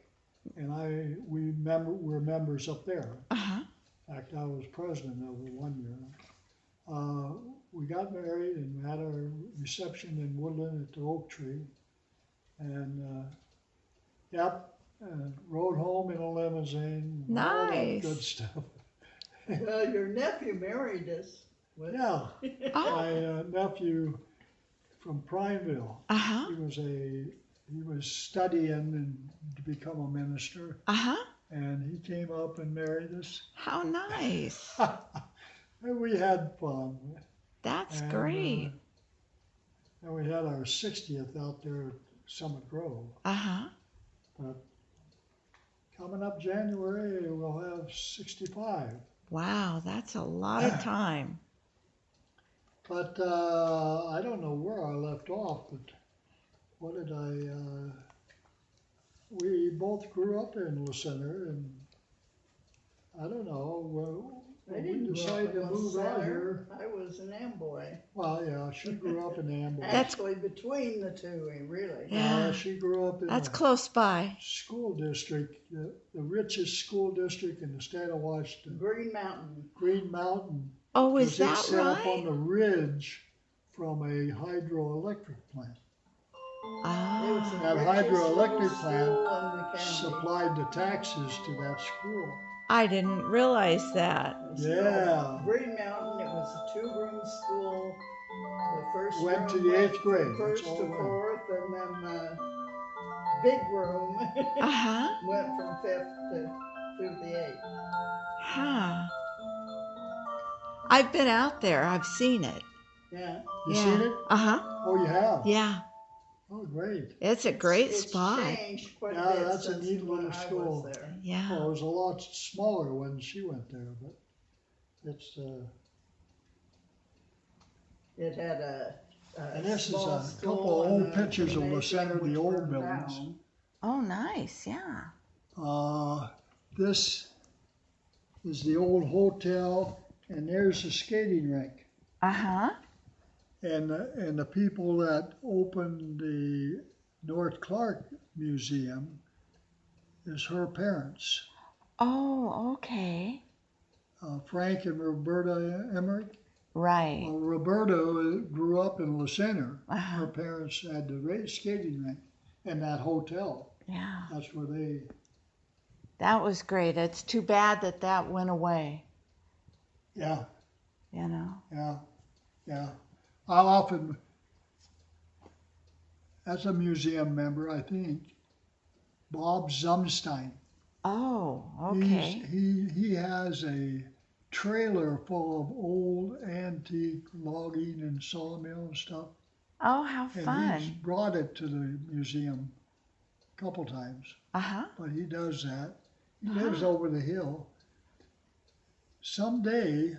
and we were members up there. Uh-huh. In fact, I was president of it one year. We got married and had our reception in Woodland at the Oak Tree, and rode home in a limousine. And all that Nice. good stuff. Well, your nephew married us. Yeah, Oh. my nephew from Prineville. Uh-huh. He was studying and to become a minister, Uh-huh. and he came up and married us. How nice. And we had fun. That's And, great. And we had our 60th out there at Summit Grove. Uh-huh. But coming up January, we'll have 65. Wow, that's a lot of time. But I don't know where I left off, but what did we both grew up in La Center, and I don't know, I when didn't we grow decided up to in move out Center. here. I was an Amboy. Well, yeah, she grew up in Amboy. Actually, between the two, really. Yeah. She grew up in That's a close by. school district, the richest school district in the state of Washington, Green Mountain. Green Mountain. Oh, is 'Cause that it's set up on right? the ridge from a hydroelectric plant. It was the Ah, That richest hydroelectric little plant school in the county. Supplied the taxes to that school. I didn't realize that. It was Yeah. called Green Mountain. It was a 2-room school. The first Went to room the went 8th grade. from first That's to all I know. fourth, and then the big room Uh-huh. went from fifth through the 8th. Huh. I've been out there. I've seen it. Yeah. You Yeah. seen it? Uh-huh. Oh, you have? Yeah. Oh, great. It's a great It's spot. changed quite Yeah, a bit that's a since neat when little I school. was there. Yeah. Well, it was a lot smaller when she went there, but it's, It had a And this is small a school couple of and old a pictures of La gymnasium Center, the which old burned buildings. down. Oh, nice. Yeah. This is the old hotel, and there's the skating rink. Uh-huh. And the people that opened the North Clark Museum is her parents, Oh, okay. Frank and Roberta Emmerich. Right. Well, Roberta grew up in La Center. Uh-huh. Her parents had the skating rink and that hotel. Yeah. That's where they. That was great. It's too bad that that went away, Yeah, you know. yeah. I'll often, as a museum member, I think, Bob Zumstein. Oh, okay. He has a trailer full of old antique logging and sawmill and stuff. Oh, how And he's fun. brought it to the museum a couple times. Uh-huh. But he does that. He Uh-huh. lives over the hill. Someday,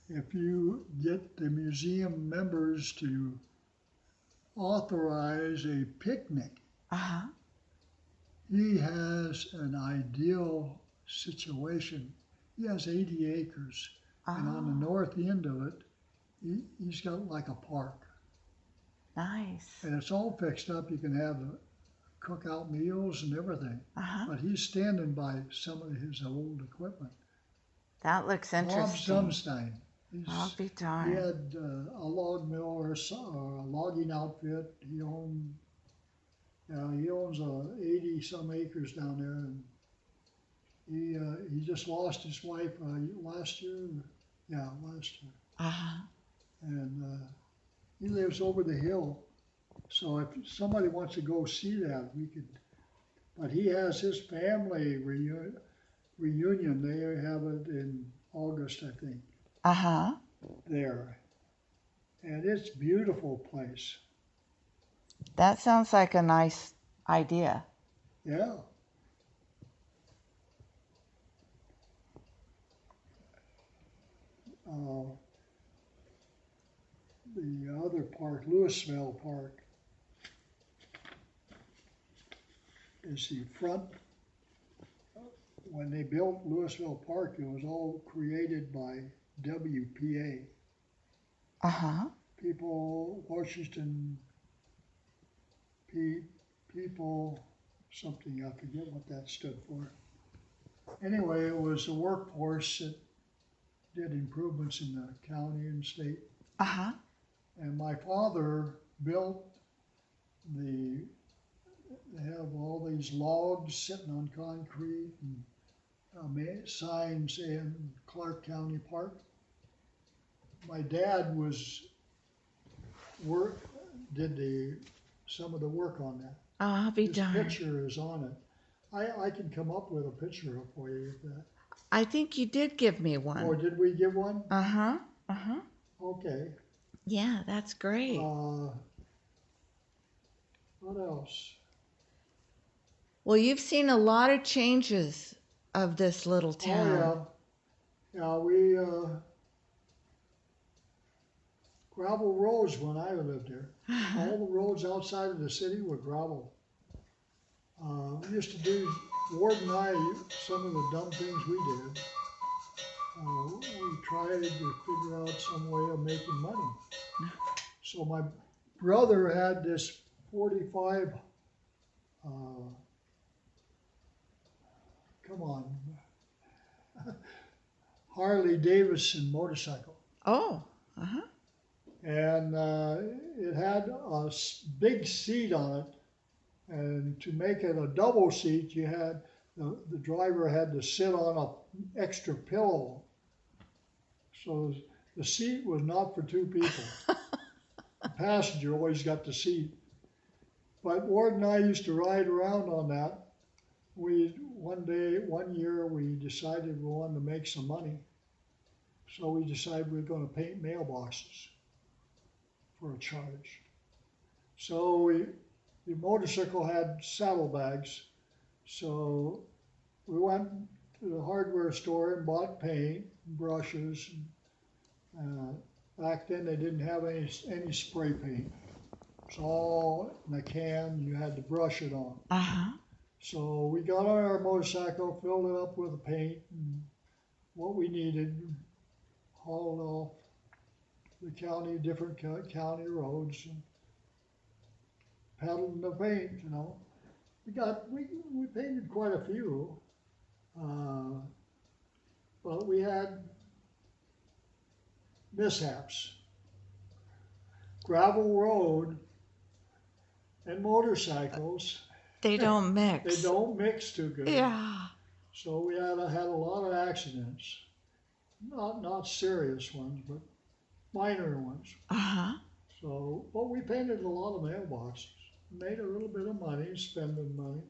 if you get the museum members to authorize a picnic, Uh-huh. he has an ideal situation. He has 80 acres, and on the Oh, north end of it, he's got like a park. nice. And it's all fixed up. You can have cookout meals and everything. Uh-huh. But he's standing by some of his old equipment. That looks Bob interesting. Zumstein. I'll be He darned. had a log mill or a logging outfit. He owned, he owns 80 some acres down there, and he just lost his wife last year. Yeah, last year, Uh-huh. and he lives over the hill. So if somebody wants to go see that, we could. But he has his family reunion. They have it in August, I think, Uh-huh. there, and it's a beautiful place. That sounds like a nice idea. Yeah. Uh, the other park, Louisville Park, is the front. When they built Louisville Park, it was all created by WPA. Uh-huh. Washington People, something, I forget what that stood for. Anyway, it was a workforce that did improvements in the county and state. Uh-huh. And my father built they have all these logs sitting on concrete and signs in Clark County Park. My dad did some of the work on that. I'll be His darned. picture is on it. I can come up with a picture for you of that. I think you did give me Or one. did we give one? Uh-huh. Uh-huh. Okay. Yeah, that's great. What else? Well, you've seen a lot of changes of this little town. Oh yeah. Yeah, we gravel roads when I lived there. All the roads outside of the city were gravel. We used to do, Ward and I, some of the dumb things we did. We tried to figure out some way of making money. So my brother had this 45, come on, Harley Davidson motorcycle. Oh. Uh-huh. And it had a big seat on it. And to make it a double seat, you had the driver had to sit on an extra pillow. So the seat was not for two people. The passenger always got the seat. But Ward and I used to ride around on that. One year, we decided we wanted to make some money. So we decided we were going to paint mailboxes for a charge. So the motorcycle had saddlebags. So we went to the hardware store and bought paint, brushes. Back then they didn't have any spray paint. It's all in a can, you had to brush it on. Uh-huh. So we got on our motorcycle, filled it up with the paint and what we needed, hauled off the county, different county roads, and peddling the paint, you know. We painted quite a few, but we had mishaps. Gravel road and motorcycles, They don't mix. they don't mix too good. Yeah. So we had a lot of accidents. Not serious ones, but minor ones. Uh-huh. So, but we painted a lot of mailboxes, made a little bit of money, spending money.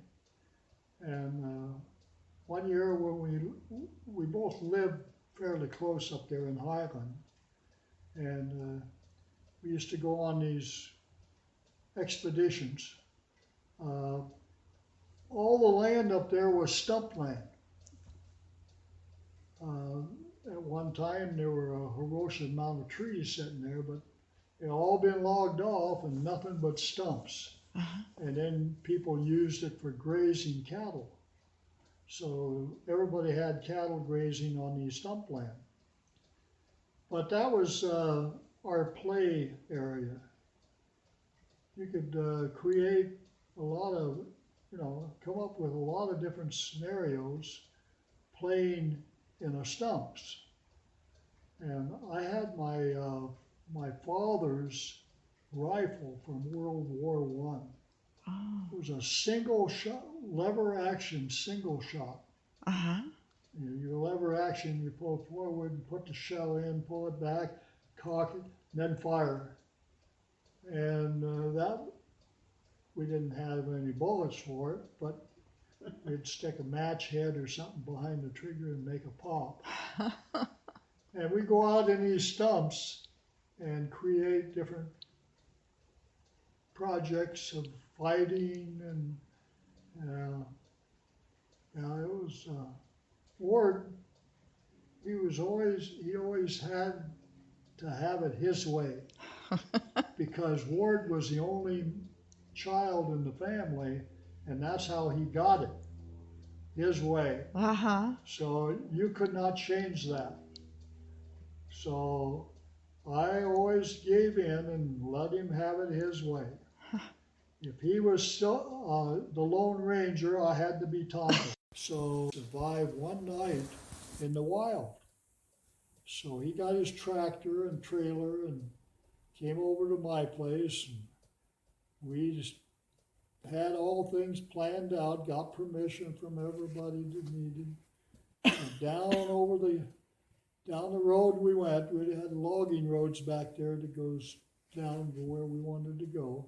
And one year when we both lived fairly close up there in Highland, and we used to go on these expeditions. All the land up there was stump land. At one time there were a ferocious amount of trees sitting there, but they all been logged off and nothing but stumps. Uh-huh. And then people used it for grazing cattle. So everybody had cattle grazing on these stump land. But that was our play area. You could create a lot of, come up with a lot of different scenarios playing in the stumps. And I had my father's rifle from World War One. Oh. It was a single shot, lever action single shot. Uh-huh. Your lever action, you pull it forward and put the shell in, pull it back, cock it, then fire. And that, we didn't have any bullets for it, but we'd stick a match head or something behind the trigger and make a pop. And we go out in these stumps and create different projects of fighting, and it was Ward. He always had to have it his way, because Ward was the only child in the family, and that's how he got it, his way. Uh-huh. So you could not change that. So I always gave in and let him have it his way. If he was still the Lone Ranger, I had to be Tonto. So survived one night in the wild. So he got his tractor and trailer and came over to my place, and we just had all things planned out, got permission from everybody that needed. And down the road we went. We had logging roads back there that goes down to where we wanted to go.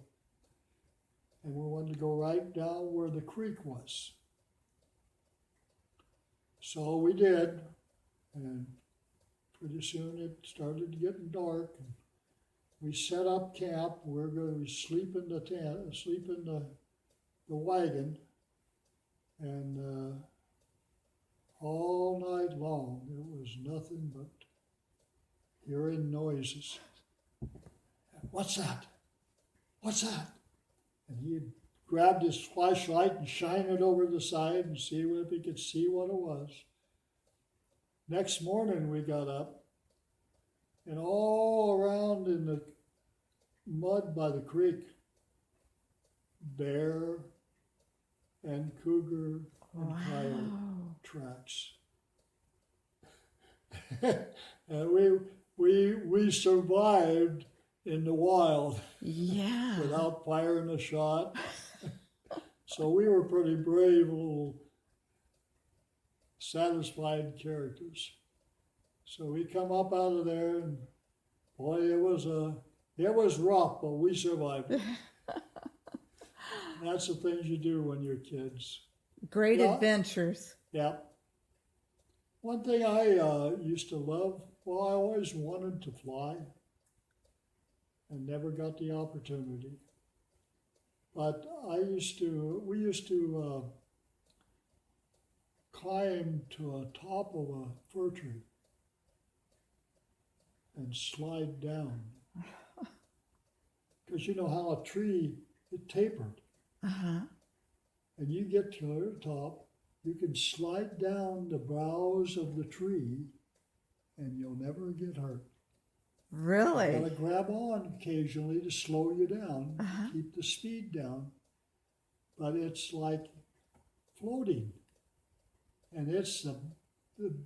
And we wanted to go right down where the creek was. So we did, and pretty soon it started getting dark. And we set up camp. We were going to sleep in the tent, sleep in the wagon, and all night long it was nothing but hearing noises. What's that? What's that? And he'd grabbed his flashlight and shine it over the side and see if he could see what it was. Next morning we got up, and all around in the mud by the creek, bear and cougar and coyote tracks. And we survived in the wild. Yeah. Without firing a shot. So we were pretty brave little satisfied characters. So we come up out of there, and boy, it was rough, but we survived it. That's the things you do when you're kids. Great adventures. Yeah. One thing I used to love, well, I always wanted to fly and never got the opportunity. But we used to climb to a top of a fir tree and slide down. Because you know how a tree, it tapered. Uh-huh. And you get to the top, you can slide down the boughs of the tree and you'll never get hurt. Really? You gotta grab on occasionally to slow you down, keep the speed down. But it's like floating. And it's the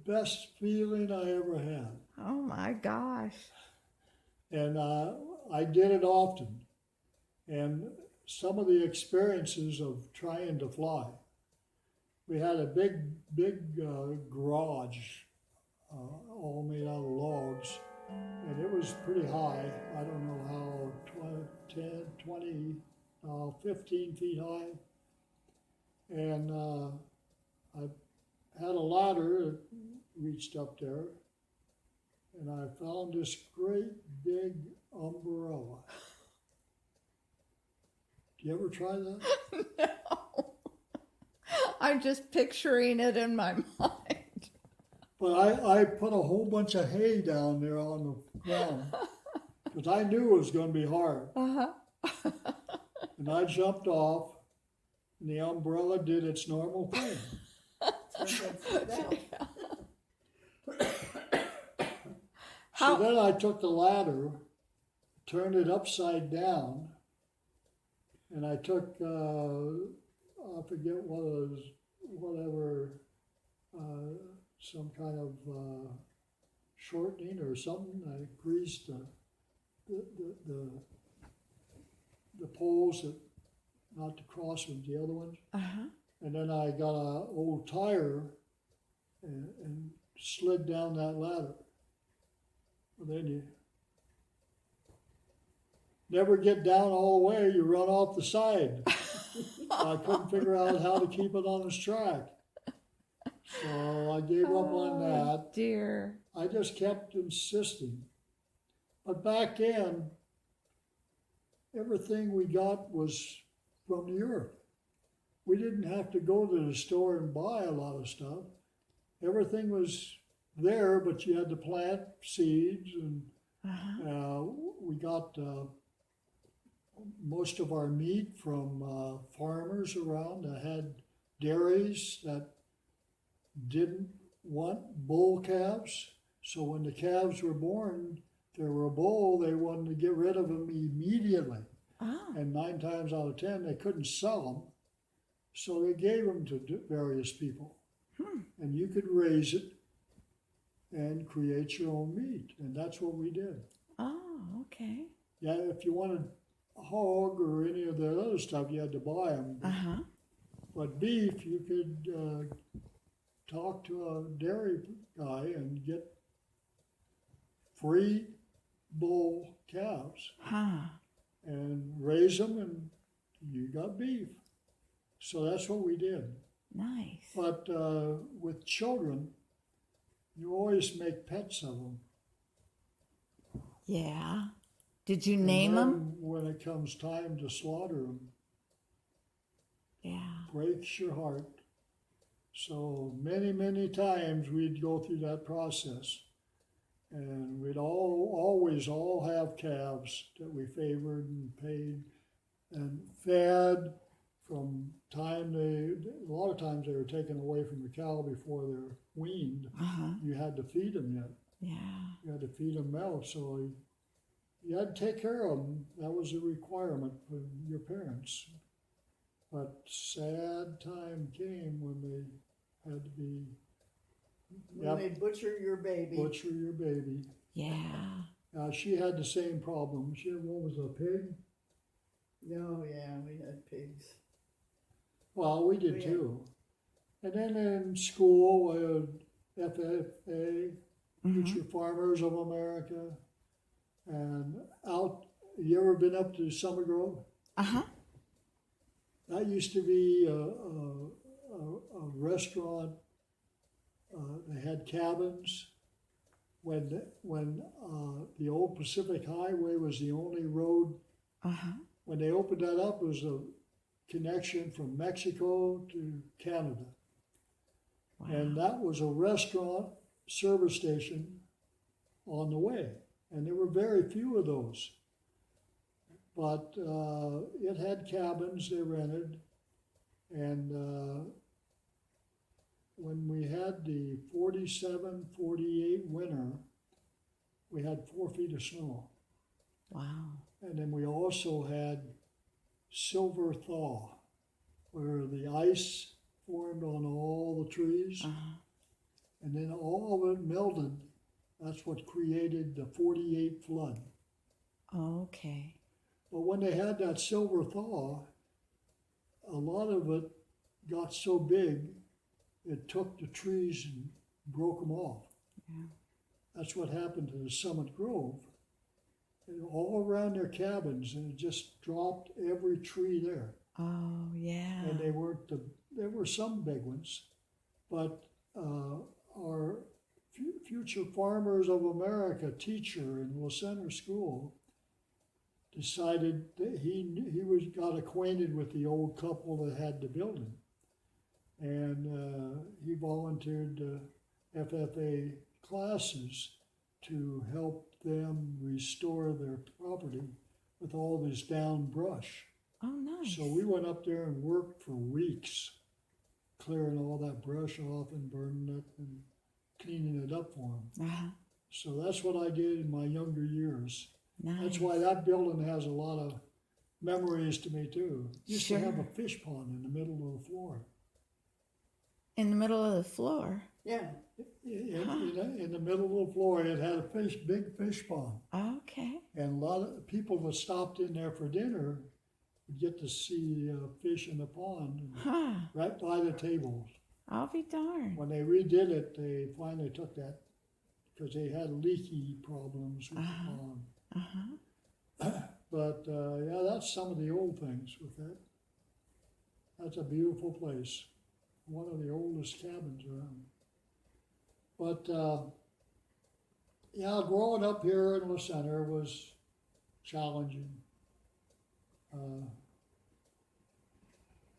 best feeling I ever had. Oh my gosh. And I did it often. And some of the experiences of trying to fly, we had a big garage, all made out of logs. And it was pretty high. I don't know how, 10, 20, 15 feet high. And I had a ladder that reached up there. And I found this great big umbrella. Do you ever try that? No. I'm just picturing it in my mind. But I put a whole bunch of hay down there on the ground because I knew it was going to be hard. Uh-huh. And I jumped off, and the umbrella did its normal thing. So then I took the ladder, turned it upside down, and I took, I forget what it was, whatever, some kind of shortening or something. I greased the, the, the, the poles that, not to cross with the other ones. Uh-huh. And then I got a old tire and slid down that ladder. Well, then you never get down all the way, you run off the side. I couldn't figure out how to keep it on its track. So I gave up on that. Dear. I just kept insisting. But back then, everything we got was from the earth. We didn't have to go to the store and buy a lot of stuff. Everything was there, but you had to plant seeds, and we got most of our meat from farmers around that had dairies that didn't want bull calves. So when the calves were born, if they were a bull, they wanted to get rid of them immediately. Oh. And 9 times out of 10, they couldn't sell them. So they gave them to various people. And you could raise it and create your own meat. And that's what we did. Oh, okay. Yeah, if you wanted a hog or any of the other stuff, you had to buy them. Uh-huh. But beef, you could talk to a dairy guy and get free bull calves Huh. and raise them, and you got beef. So that's what we did. Nice. But with children, you always make pets of them. Yeah. Did you And name then them? when it comes time to slaughter them, Yeah. breaks your heart. So many times we'd go through that process, and we'd always have calves that we favored and paid and fed from time a lot of times they were taken away from the cow before they're weaned. Uh-huh. You had to feed them yet. Yeah. You had to feed them milk, so you had to take care of them. That was a requirement for your parents. But sad time came when they had to be When they butcher your baby. butcher your baby. Yeah. She had the same problem. She had, what was a pig? Oh, yeah, we had pigs. Well, we did We had- too. And then in school, we had FFA, Future Farmers of America, and out. You ever been up to Summer Grove? Uh-huh. That used to be a restaurant. They had cabins. When the old Pacific Highway was the only road, Uh-huh. when they opened that up, it was a connection from Mexico to Canada. Wow. And that was a restaurant service station on the way. And there were very few of those. But it had cabins they rented. And when we had the 47, 48 winter, we had 4 feet of snow. Wow. And then we also had silver thaw, where the ice formed on all the trees, Uh-huh. and then all of it melted. That's what created the 48 flood. Okay. But when they had that silver thaw, a lot of it got so big, it took the trees and broke them off. Yeah. That's what happened to the Summit Grove. And all around their cabins, and it just dropped every tree there. Oh, yeah. And they weren't there were some big ones, but our Future Farmers of America teacher in La Center School decided that he got acquainted with the old couple that had the building, and he volunteered to FFA classes to help them restore their property with all this down brush. Oh, nice. So we went up there and worked for weeks, clearing all that brush off and burning it and cleaning it up for them. Uh-huh. So that's what I did in my younger years. Nice. That's why that building has a lot of memories to me too. Used Sure. to have a fish pond in the middle of the floor. In the middle of the floor. Yeah, In the middle of the floor, it had a big fish pond. Okay. And a lot of people that stopped in there for dinner would get to see fish in the pond Huh. right by the tables. I'll be darned. When they redid it, they finally took that because they had leaky problems with the pond. Uh-huh. But yeah, that's some of the old things with that. That's a beautiful place. One of the oldest cabins around. But yeah, growing up here in La Center was challenging.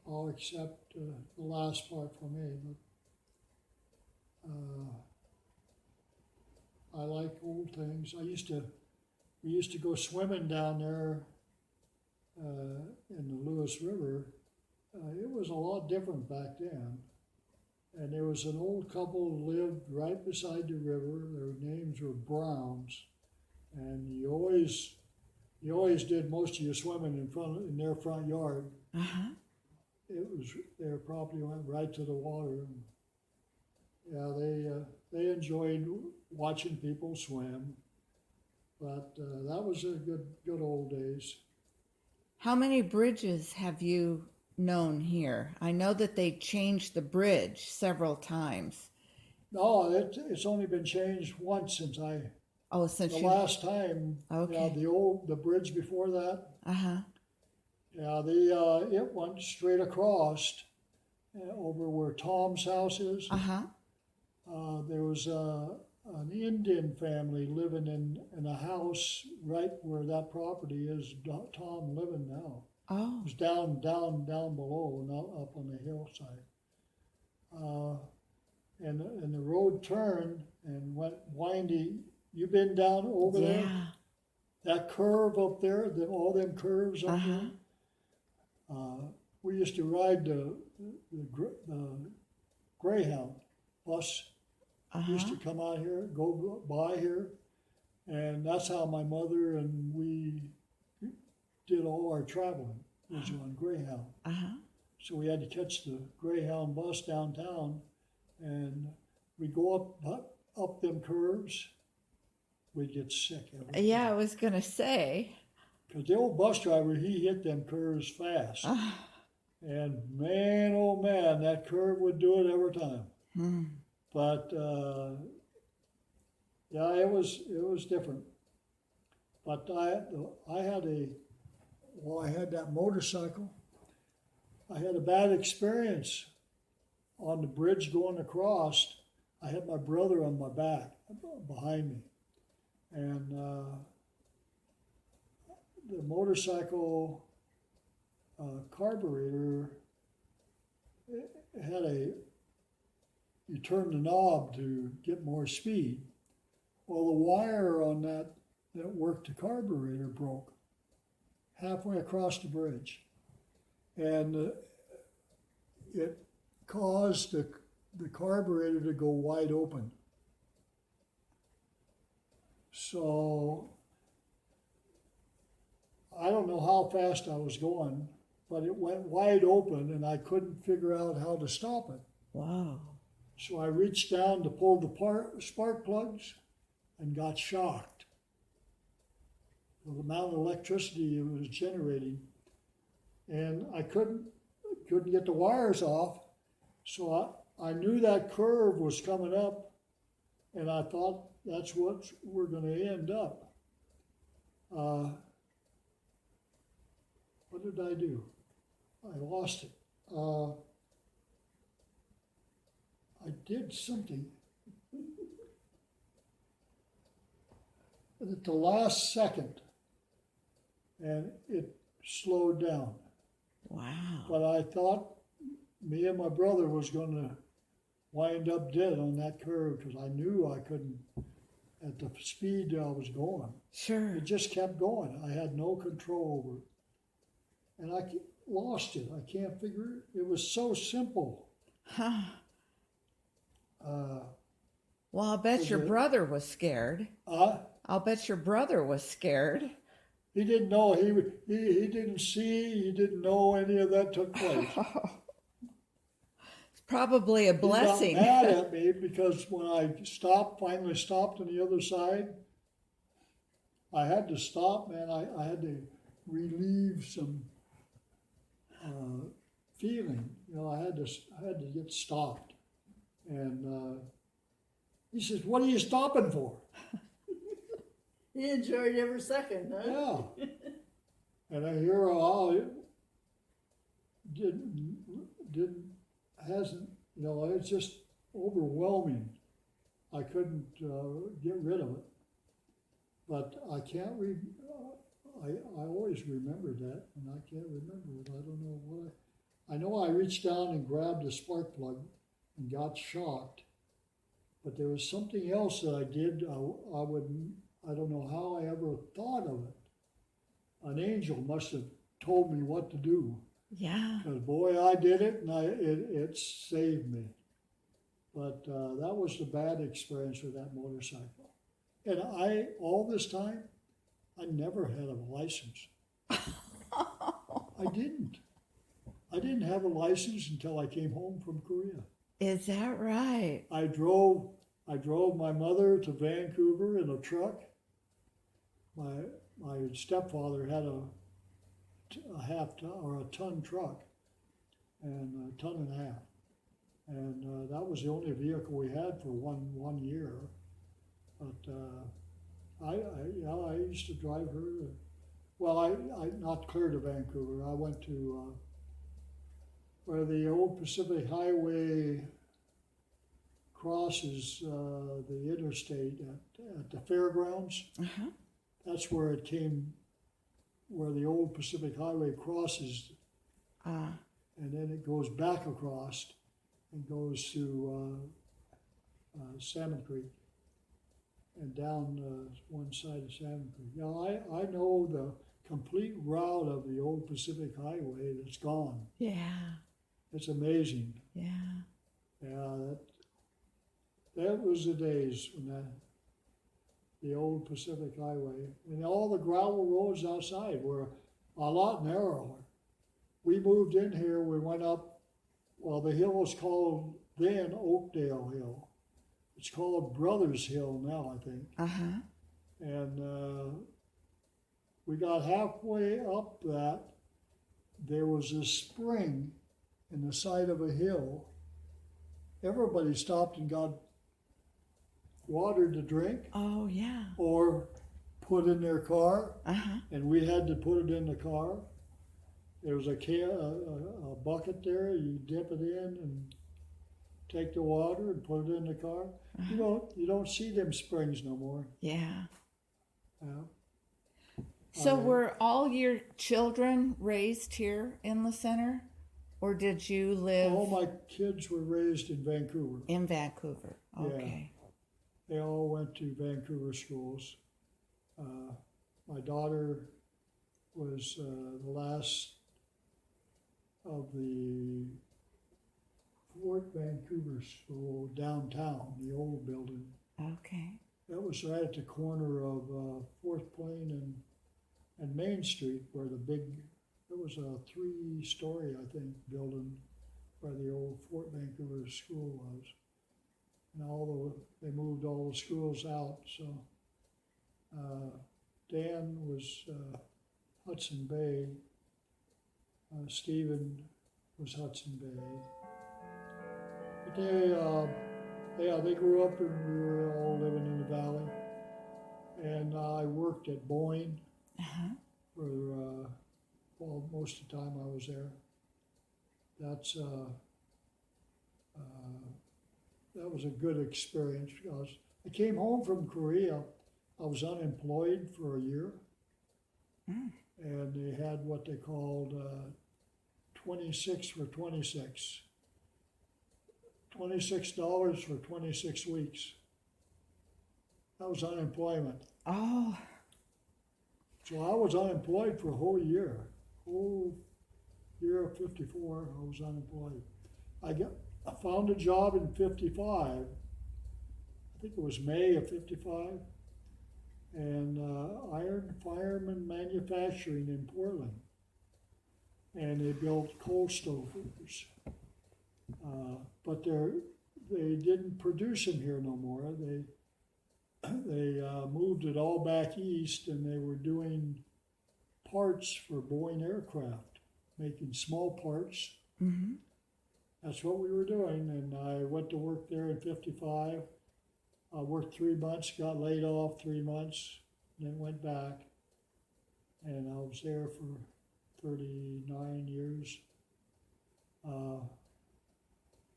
All except the last part for me. But I like old things. We used to go swimming down there in the Lewis River. It was a lot different back then. And there was an old couple who lived right beside the river. Their names were Browns. And you always did most of your swimming in their front yard. Uh-huh. Their property went right to the water. Yeah, they enjoyed watching people swim. But that was a good old days. How many bridges have you known here? I know that they changed the bridge several times. No, it's only been changed once since Since the you. last time. Okay. Yeah, the bridge before that. Uh-huh. Yeah, it went straight across over where Tom's house is. Uh-huh. There was an Indian family living in a house right where that property is. Tom living now. Oh. It was down below, not up on the hillside. And the road turned and went windy. You been down over there? Yeah. That curve up there, all them curves up Uh-huh. there. We used to ride the Greyhound bus. Used Uh-huh. to come out here, go by here, and that's how my mother and we did all our traveling, was on Greyhound. Uh-huh. So we had to catch the Greyhound bus downtown, and we go up them curves. We'd get sick every time. Yeah, I was gonna say. Because the old bus driver, he hit them curves fast. And man, oh man, that curve would do it every time. Hmm. But yeah, it was different. But I had that motorcycle. I had a bad experience on the bridge going across. I had my brother on my back behind me, and the motorcycle carburetor had you turn the knob to get more speed. Well, the wire on that worked the carburetor broke halfway across the bridge, and it caused the carburetor to go wide open. So I don't know how fast I was going, but it went wide open and I couldn't figure out how to stop it. Wow. So I reached down to pull the spark plugs and got shocked. The amount of electricity it was generating. And I couldn't get the wires off, so I knew that curve was coming up, and I thought that's what we're going to end up. What did I do? I lost it. I did something. At the last second, and it slowed down. Wow. But I thought me and my brother was going to wind up dead on that curve because I knew I couldn't, at the speed I was going. Sure. It just kept going. I had no control over it. And I lost it. I can't figure it. It was so simple. Huh. Well, I'll bet your brother was scared. I'll bet your brother was scared. He didn't know. He didn't see. He didn't know any of that took place. It's Probably a blessing. He got mad at me because when I finally stopped on the other side, I had to stop, man. I had to relieve some feeling. You know, I had to get stopped. And he says, "What are you stopping for?" He enjoyed every second, huh? Yeah. And I hear how hasn't, you know, it's just overwhelming. I couldn't get rid of it. But I can't I always remember that, and I can't remember it. I don't know what I know I reached down and grabbed a spark plug and got shocked. But there was something else that I did. I don't know how I ever thought of it. An angel must have told me what to do. Yeah. Because boy, I did it, and it saved me. But that was the bad experience with that motorcycle. And all this time, I never had a license. I didn't. I didn't have a license until I came home from Korea. Is that right? I drove my mother to Vancouver in a truck. My stepfather had a ton truck, and a ton and a half, and that was the only vehicle we had for one year. But I used to drive her. Well, I not clear to Vancouver. I went to where the old Pacific Highway crosses the interstate at the fairgrounds. Uh-huh. That's where it came, where the old Pacific Highway crosses, and then it goes back across and goes to Salmon Creek and down one side of Salmon Creek. Now, I know the complete route of the old Pacific Highway that's gone. Yeah. It's amazing. Yeah. Yeah, that was the days when the old Pacific Highway, and all the gravel roads outside were a lot narrower. We moved in here, we went up, well, the hill was called then Oakdale Hill. It's called Brothers Hill now, I think. Uh-huh. And we got halfway up that, there was a spring in the side of a hill. Everybody stopped and got water to drink Oh, yeah. or put in their car, Uh-huh. and we had to put it in the car. There was a bucket there, you dip it in and take the water and put it in the car. You don't see them springs no more. Yeah. Yeah. So were all your children raised here in the center? Or did you live All my kids were raised in Vancouver. in Vancouver? Okay. They all went to Vancouver schools. My daughter was the last of the Fort Vancouver School downtown, the old building. Okay. That was right at the corner of Fourth Plain and Main Street, where it was a 3-story, I think, building where the old Fort Vancouver School was. And they moved all the schools out, so Dan was Hudson Bay, Stephen was Hudson Bay. But they grew up and we were all living in the valley. And I worked at Boeing Uh-huh. for, well, most of the time I was there. That was a good experience because I came home from Korea. I was unemployed for a year. And they had what they called 26 for 26. $26 for 26 weeks. That was unemployment. Oh. So I was unemployed for a whole year of 54, I was unemployed. I found a job in 55, I think it was May of 55, and Iron Fireman Manufacturing in Portland. And they built coal stoves. But they didn't produce them here no more. They moved it all back east, and they were doing parts for Boeing aircraft, making small parts. Mm-hmm. That's what we were doing, and I went to work there in '55. I worked 3 months, got laid off 3 months, then went back, and I was there for 39 years.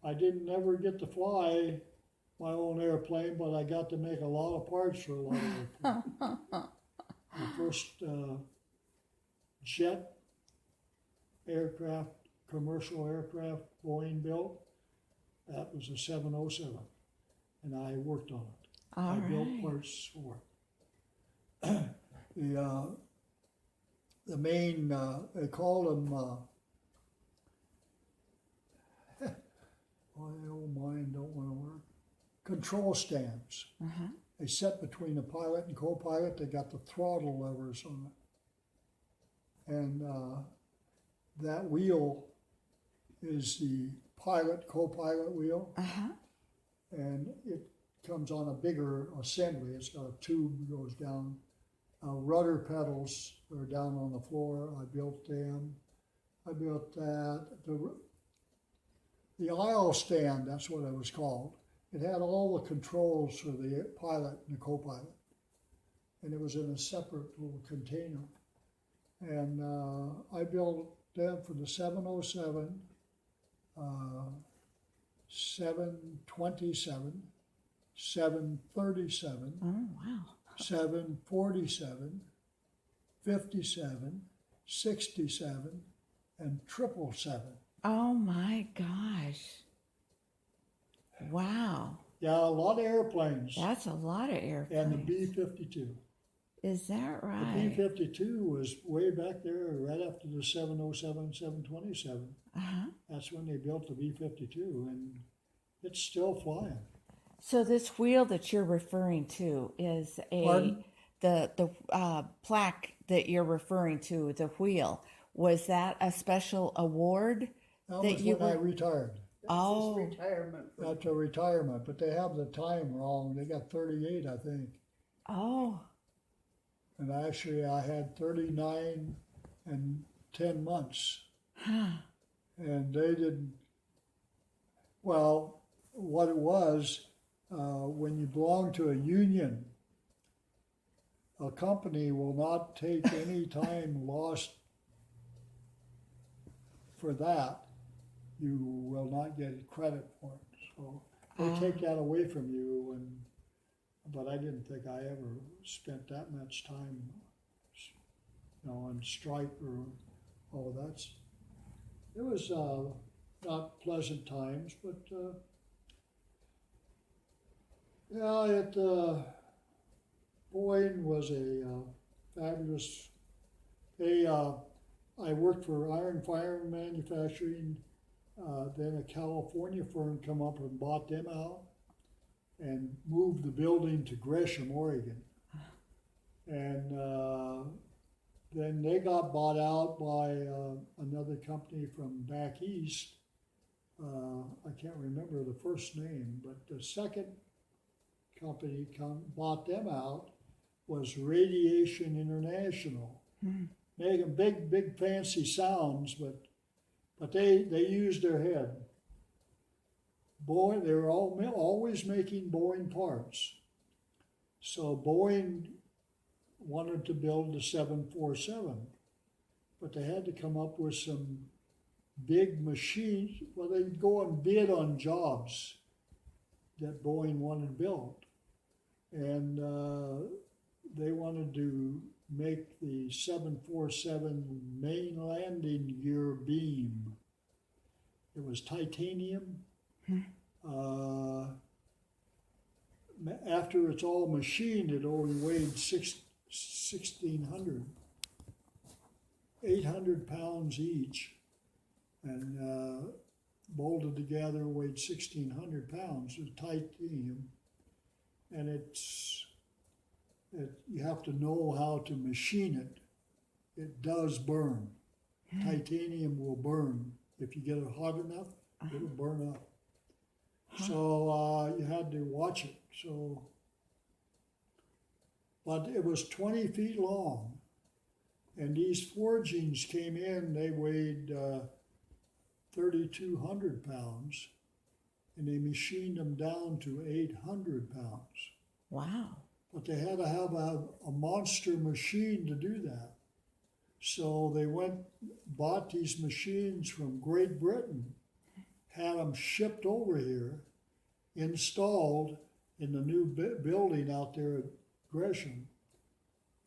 I didn't never get to fly my own airplane, but I got to make a lot of parts for a lot of airplanes. The first jet aircraft, commercial aircraft Boeing built, that was a 707, and I worked on it. All I built right. parts for it. The main, they call them, my old mind don't want to work, control stands. Uh-huh. They sit between the pilot and co-pilot. They got the throttle levers on it. And that wheel is the pilot, co-pilot wheel. Uh-huh. And it comes on a bigger assembly. It's got a tube that goes down. Rudder pedals are down on the floor. I built them. I built that. The aisle stand, that's what it was called. It had all the controls for the pilot and the co-pilot. And it was in a separate little container. And I built them for the 707, 727, 737, Oh, wow. 747, 57, 67, and 777. Oh, my gosh. Wow. Yeah, a lot of airplanes. That's a lot of And the airplanes. B-52. Is that The right? B-52 was way back there, right after the 707, 727. Uh-huh. That's when they built the B-52, and it's still flying. So this wheel that you're referring to is Pardon? the plaque that you're referring to, the wheel. Was that a special award? That That was you when I were- retired. That's Oh. his retirement. That's a retirement, but they have the time wrong. They got 38, I think. Oh, And actually, I had 39 and 10 months. huh. And they didn't, well, what it was, when you belong to a union, a company will not take any time lost for that. You will not get credit for it. So they take that away from you, but I didn't think I ever spent that much time, on strike or all of that. It was not pleasant times, but Boeing was a fabulous. I worked for Iron Fire Manufacturing. Then a California firm come up and bought them out and moved the building to Gresham, Oregon. And then they got bought out by another company from back east. I can't remember the first name, but the second company bought them out was Radiation International. Making big fancy sounds, but they used their head. Boeing, they were always making Boeing parts. So Boeing wanted to build the 747, but they had to come up with some big machines. Well, they'd go and bid on jobs that Boeing wanted built. And they wanted to make the 747 main landing gear beam. It was titanium. After it's all machined, it only weighed 1,600, 800 pounds each, and bolted together weighed 1,600 pounds of titanium. And you have to know how to machine it. It does burn. Titanium will burn if you get it hot enough. It'll burn up. So you had to watch it. So, but it was 20 feet long, and these forgings came in. They weighed 3,200 pounds, and they machined them down to 800 pounds. Wow. But they had to have a monster machine to do that. So they bought these machines from Great Britain, had them shipped over here, installed in the new building out there at Gresham.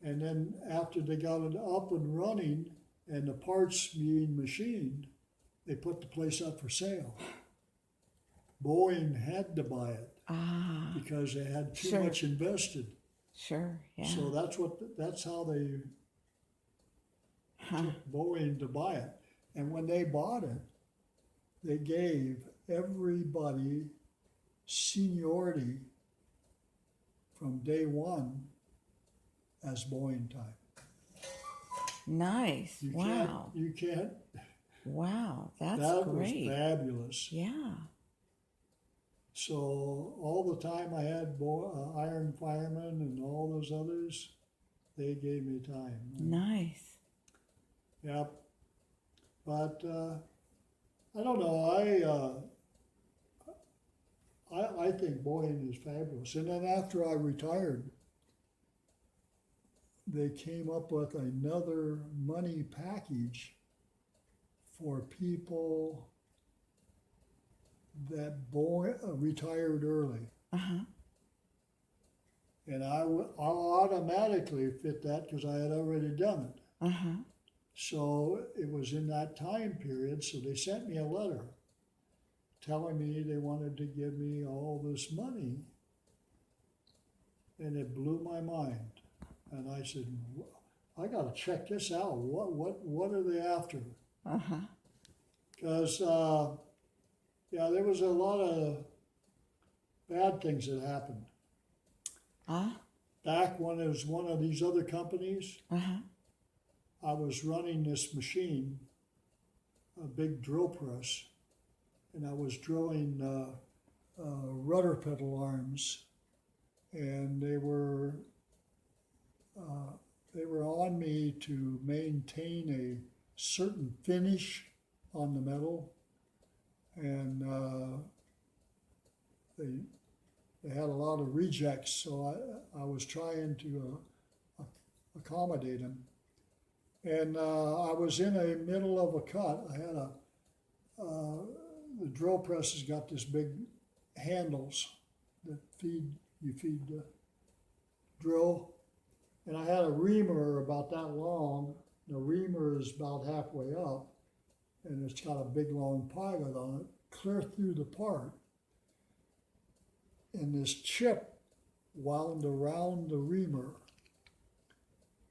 And then after they got it up and running and the parts being machined, they put the place up for sale. Boeing had to buy it because they had too much invested. Sure, yeah. So that's how they took Boeing to buy it. And when they bought it, they gave everybody seniority from day one as Boeing time. Nice. Wow. You can't. Wow, that's great. That was fabulous. Yeah. So all the time I had Iron Fireman and all those others, they gave me time. Nice. Yep. But I don't know. I think Boeing is fabulous. And then after I retired, they came up with another money package for people that retired early. And I automatically fit that because I had already done it. So it was in that time period, so they sent me a letter telling me they wanted to give me all this money, and it blew my mind. And I said, I got to check this out. What are they after? Because there was a lot of bad things that happened. Back when it was one of these other companies, I was running this machine, a big drill press, and I was drilling rudder pedal arms, and they were on me to maintain a certain finish on the metal, and they had a lot of rejects, so I was trying to accommodate them. And I was in the middle of a cut. I had the drill press has got this big handles that feed the drill. And I had a reamer about that long. The reamer is about halfway up, and it's got a big long pilot on it, clear through the part. And this chip wound around the reamer,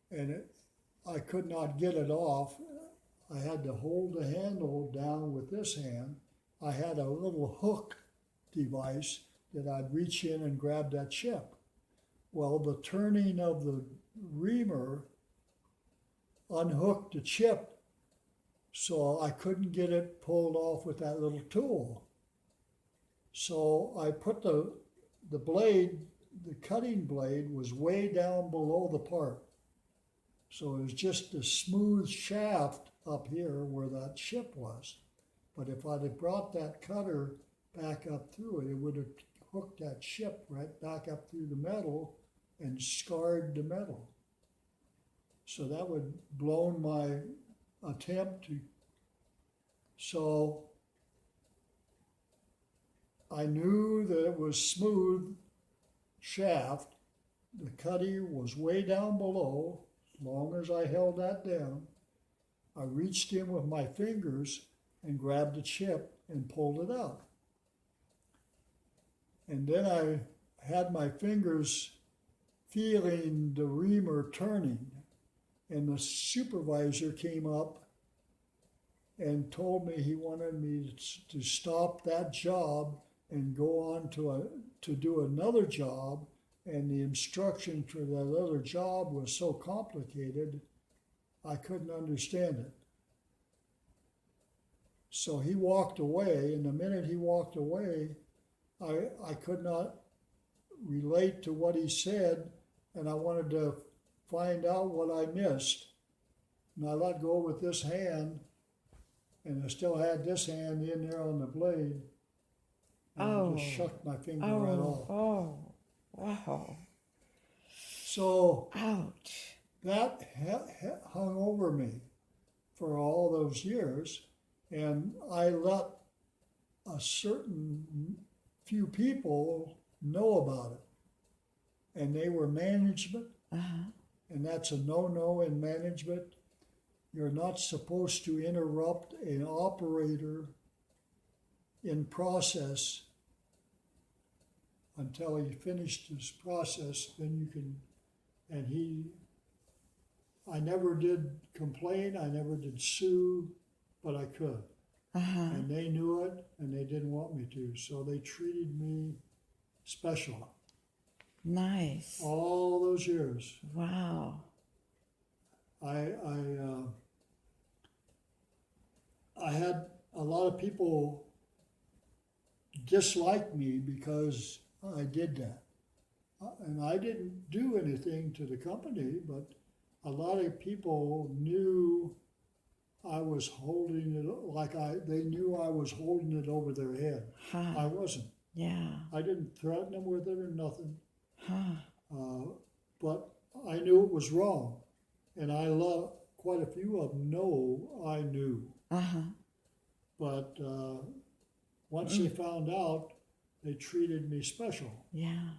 and I could not get it off. I had to hold the handle down with this hand. I had a little hook device that I'd reach in and grab that chip. Well, the turning of the reamer unhooked the chip, so I couldn't get it pulled off with that little tool. So I put the blade, the cutting blade was way down below the part. So it was just a smooth shaft up here where that chip was. But if I'd have brought that cutter back up through it, it would have hooked that chip right back up through the metal and scarred the metal. So that would have blown my attempt to. So I knew that it was smooth shaft. The cutty was way down below. As long as I held that down, I reached in with my fingers and grabbed the chip and pulled it out. And then I had my fingers feeling the reamer turning, and the supervisor came up and told me he wanted me to stop that job and go on to do another job, and the instruction for that other job was so complicated, I couldn't understand it. So he walked away, and the minute he walked away, I could not relate to what he said, and I wanted to find out what I missed. And I let go with this hand, and I still had this hand in there on the blade. And I just shucked my finger right off. Oh, wow. So Ouch. that hung over me for all those years, and I let a certain few people know about it, and they were management, and that's a no-no in management. You're not supposed to interrupt an operator in process until he finished his process. Then you can, and I never did complain, I never did sue, but I could. And they knew it, and they didn't want me to, so they treated me special Nice. all those years. Wow. I had a lot of people dislike me because I did that. And I didn't do anything to the company, but a lot of people knew I was holding it, they knew I was holding it over their head. I wasn't. Yeah. I didn't threaten them with it or nothing. But I knew it was wrong. And I let quite a few of them know I knew. But once they found out, they treated me special. Yeah.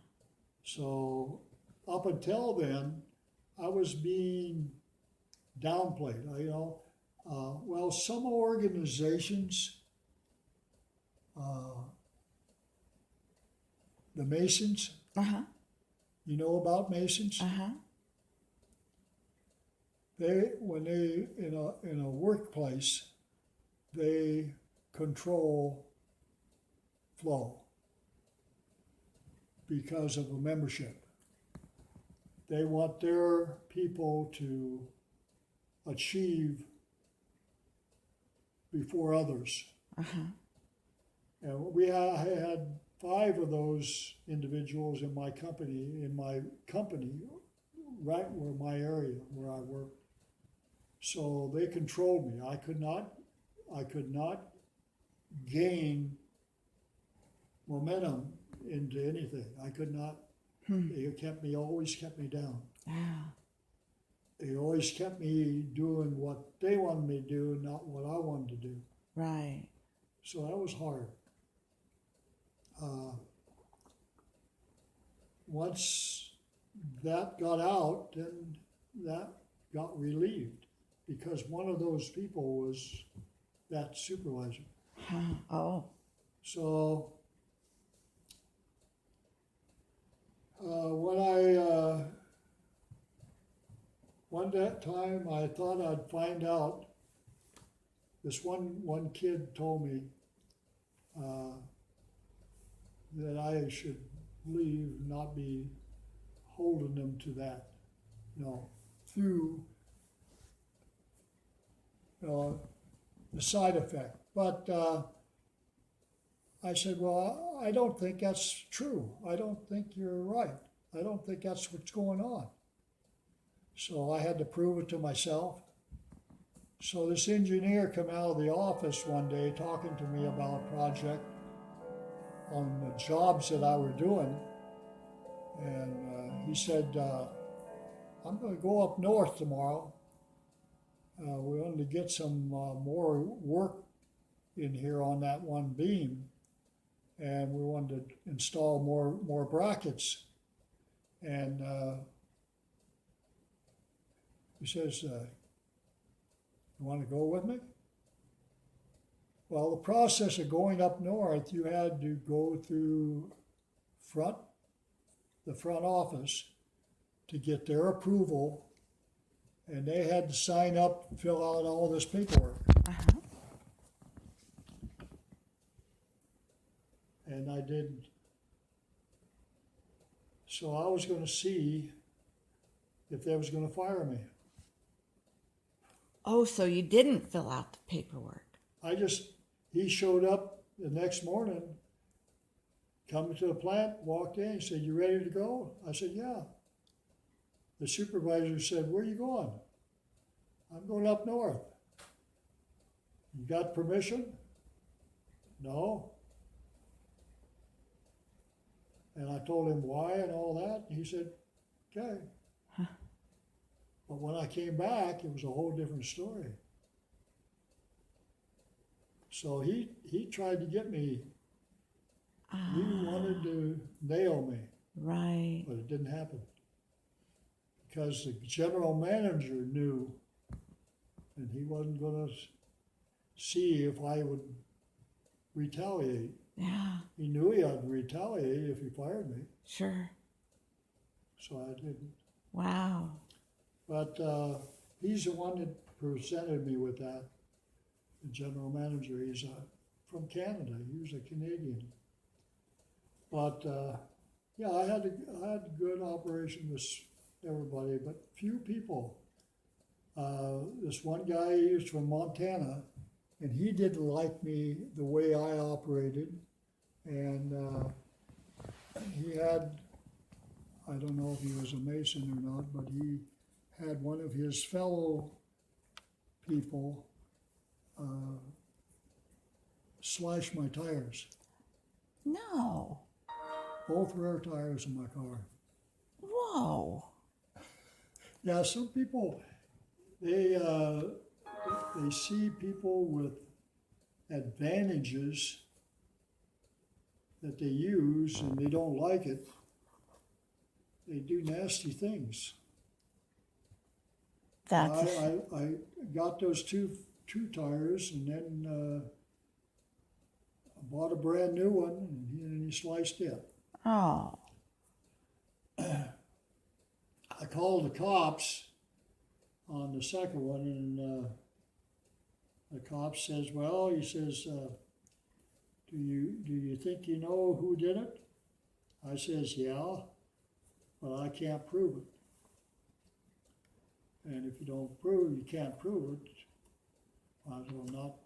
So up until then, I was being downplayed. Well, some organizations, the Masons, you know about Masons? When they in a workplace, they control flow because of a membership. They want their people to achieve before others. And I had 5 of those individuals in my company, right where my area where I worked. So they controlled me. I could not gain momentum into anything. I could not. They always kept me down. They always kept me doing what they wanted me to do, not what I wanted to do. Right. So that was hard. Once that got out, then that got relieved because one of those people was that supervisor. Oh. So one that time I thought I'd find out. This one kid told me that I should leave, not be holding them to that, through the side effect. But I said, well, I don't think that's true. I don't think you're right. I don't think that's what's going on. So I had to prove it to myself. So this engineer came out of the office one day talking to me about a project on the jobs that I were doing. And he said, I'm going to go up north tomorrow. We wanted to get some more work in here on that one beam. And we wanted to install more brackets. And he says, you want to go with me? Well, the process of going up north, you had to go through the front office to get their approval, and they had to sign up and fill out all this paperwork. And I didn't. So I was going to see if they was going to fire me. Oh, so you didn't fill out the paperwork. I just he showed up the next morning, coming to the plant, walked in, he said, "You ready to go?" I said, "Yeah." The supervisor said, "Where are you going?" "I'm going up north." "You got permission?" "No." And I told him why and all that, and he said, "Okay." But when I came back, it was a whole different story. So he tried to get me. He wanted to nail me, Right. but it didn't happen. Because the general manager knew, and he wasn't gonna see if I would retaliate. Yeah, He knew he had to retaliate if he fired me, sure. so I didn't. Wow. But he's the one that presented me with that, the general manager. He's from Canada. He was a Canadian. But yeah, I had a good operation with everybody, but few people. This one guy, he was from Montana, and he didn't like me the way I operated. And he had, I don't know if he was a Mason or not, but he had one of his fellow people slash my tires, No. both rear tires in my car. Whoa. Yeah, some people, they see people with advantages that they use and they don't like it. They do nasty things. That's I got those two tires, and then I bought a brand new one, and he sliced it. oh. I called the cops on the second one, and the cop says, "Well," he says, do you think you know who did it?" I says, "Yeah, but I can't prove it. And if you can't prove it, I will not."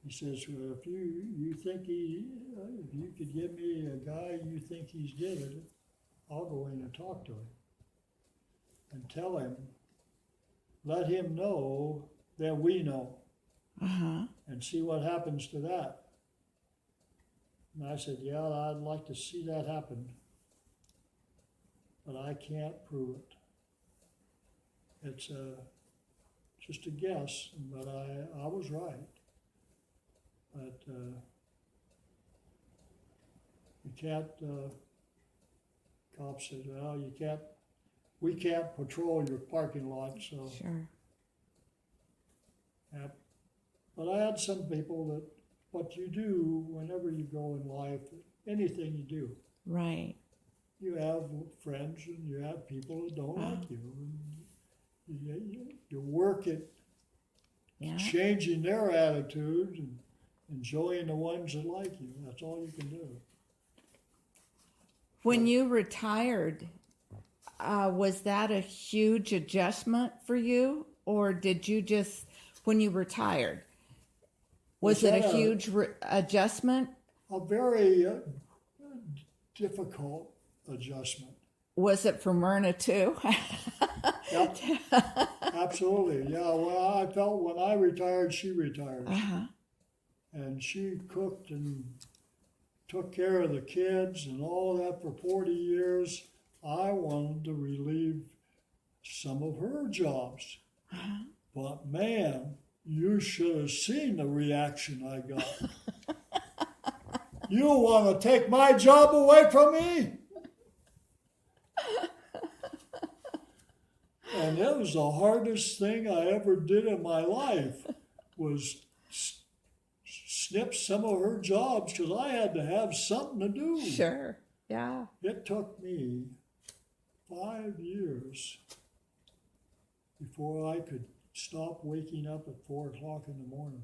He says, "Well, if you think if you could give me a guy you think he's did it, I'll go in and talk to him and tell him, let him know that we know, and see what happens to that." And I said, "Yeah, I'd like to see that happen, but I can't prove it. It's just a guess, but I was right. But you can't." Cop said, "Well, we can't patrol your parking lot, so." Sure. Yeah. But I had some people that what you do whenever you go in life, anything you do, Right. you have friends and you have people that don't like you. And you work at Yeah. changing their attitude and enjoying the ones that like you. That's all you can do. When you retired, was that a huge adjustment for you? Or did you just, when you retired, was it a huge adjustment? A very difficult adjustment. Was it for Myrna too? Yep, absolutely. Yeah, well, I felt when I retired, she retired. And she cooked and took care of the kids and all that for 40 years. I wanted to relieve some of her jobs. But man, you should have seen the reaction I got. "You want to take my job away from me?" And it was the hardest thing I ever did in my life, was snip some of her jobs, because I had to have something to do. Sure. Yeah. It took me 5 years before I could stop waking up at 4 o'clock in the morning.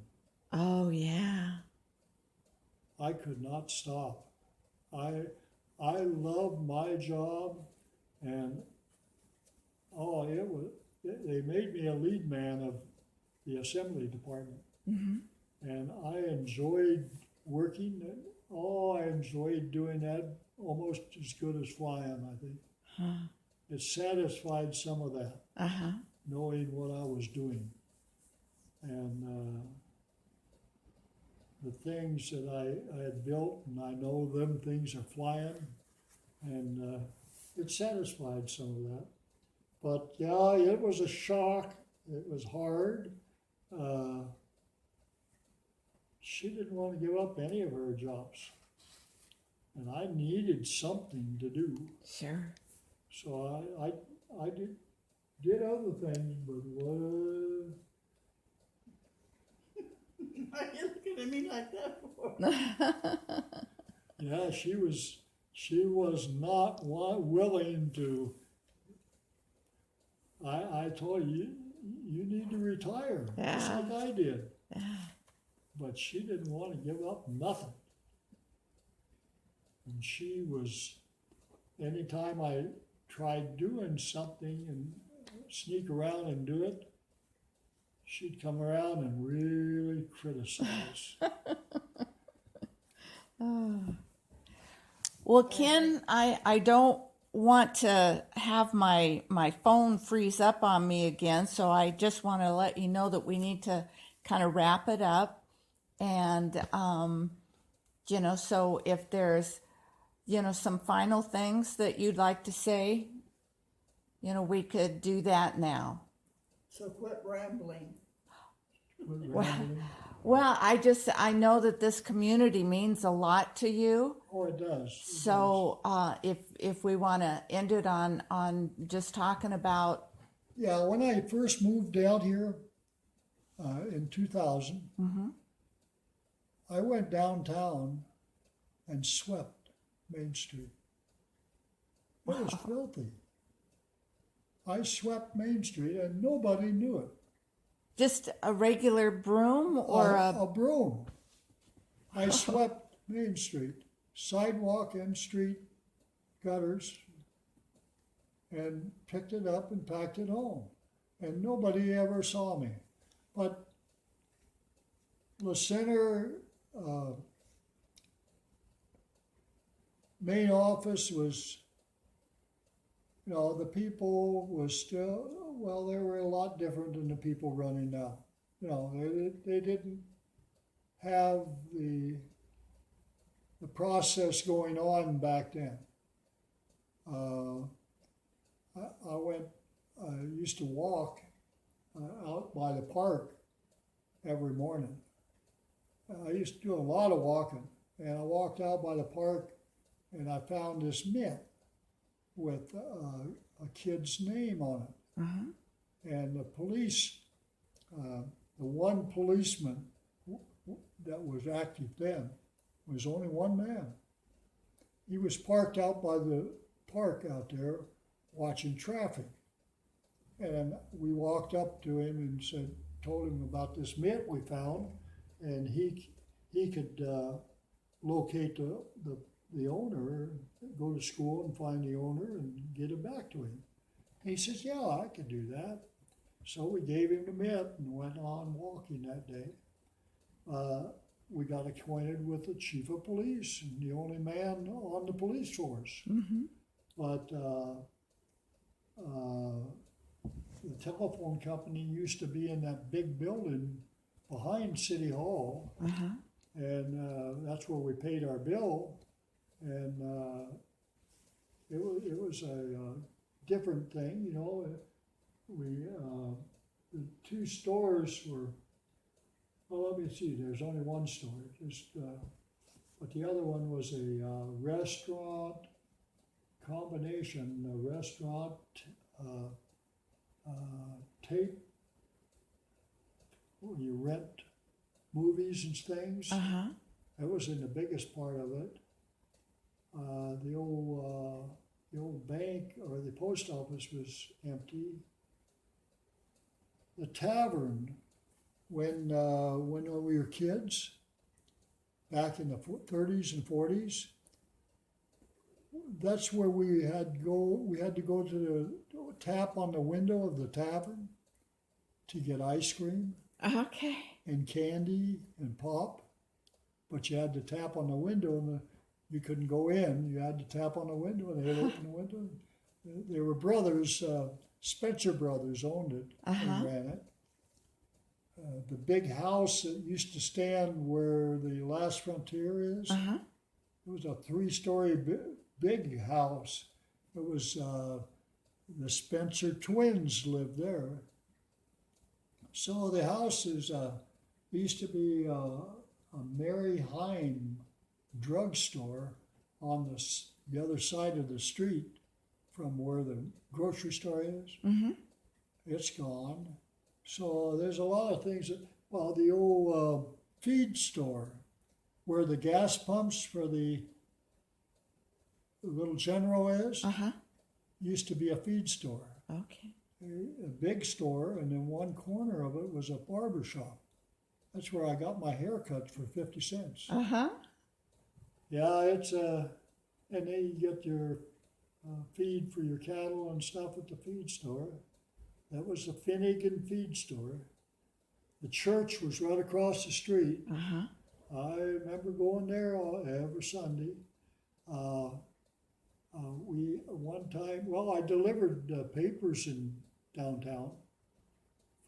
Oh, yeah. I could not stop. I loved my job, and they made me a lead man of the assembly department. And I enjoyed working. Oh, I enjoyed doing that almost as good as flying, I think. Huh. It satisfied some of that, Uh-huh. knowing what I was doing. And the things that I had built, and I know them things are flying, and it satisfied some of that. But yeah, it was a shock. It was hard. She didn't want to give up any of her jobs, and I needed something to do. Sure. So I did other things, but what? Why are you looking at me like that for? Yeah, she was not willing to. I told you, you need to retire, just Yeah. like I did. Yeah. But she didn't want to give up nothing. And she was, anytime I tried doing something and sneak around and do it, she'd come around and really criticize. Well, Ken, I don't want to have my phone freeze up on me again, so I just want to let you know that we need to kind of wrap it up. And so if there's some final things that you'd like to say, we could do that now. So quit rambling. Quit rambling. Well, I know that this community means a lot to you. Oh, it does. So if we want to end it on just talking about, Yeah, when I first moved out here in 2000, I went downtown and swept Main Street. It was filthy. I swept Main Street and nobody knew it. just a regular broom or A broom. I swept Main Street, sidewalk and street gutters, and picked it up and packed it home. And nobody ever saw me. But the center main office was, the people was still, well, they were a lot different than the people running now. They didn't have the process going on back then. I used to walk out by the park every morning. I used to do a lot of walking, and I walked out by the park and I found this mitt with a kid's name on it. And the police, the one policeman that was active then was only one man. He was parked out by the park out there watching traffic. And we walked up to him and told him about this mitt we found, and he could locate the owner, go to school and find the owner and get it back to him. And he says, yeah, I could do that. So we gave him the mitt and went on walking that day. We got acquainted with the chief of police, and the only man on the police force. But the telephone company used to be in that big building behind City Hall, and that's where we paid our bill. And it was a different thing, the two stores were. Well, let me see. There's only one store, but the other one was a restaurant combination, a restaurant tape where you rent movies and things. That was in the biggest part of it. The old bank or the post office was empty. The tavern, when we were kids, back in the 30s and 40s, that's where we had to go. We had to go to the tap on the window of the tavern to get ice cream. Okay. and candy and pop, but you had to tap on the window and you couldn't go in. You had to tap on the window and they'd open the window. They were brothers, Spencer Brothers owned it and ran it. The big house that used to stand where the last frontier is, Uh-huh. it was a 3-story big house. It was the Spencer twins lived there. So the house used to be a Mary Hine drugstore on the other side of the street from where the grocery store is. Mm-hmm. It's gone. So there's a lot of things that, well, the old feed store where the gas pumps for the little General is, Uh-huh. used to be a feed store. Okay. A big store, and in one corner of it was a barber shop. That's where I got my hair cut for 50 cents. Uh-huh. Yeah, it's and then you get your feed for your cattle and stuff at the feed store. That was the Finnegan feed store. The church was right across the street. Uh-huh. I remember going there every Sunday. We one time, well, I delivered papers in downtown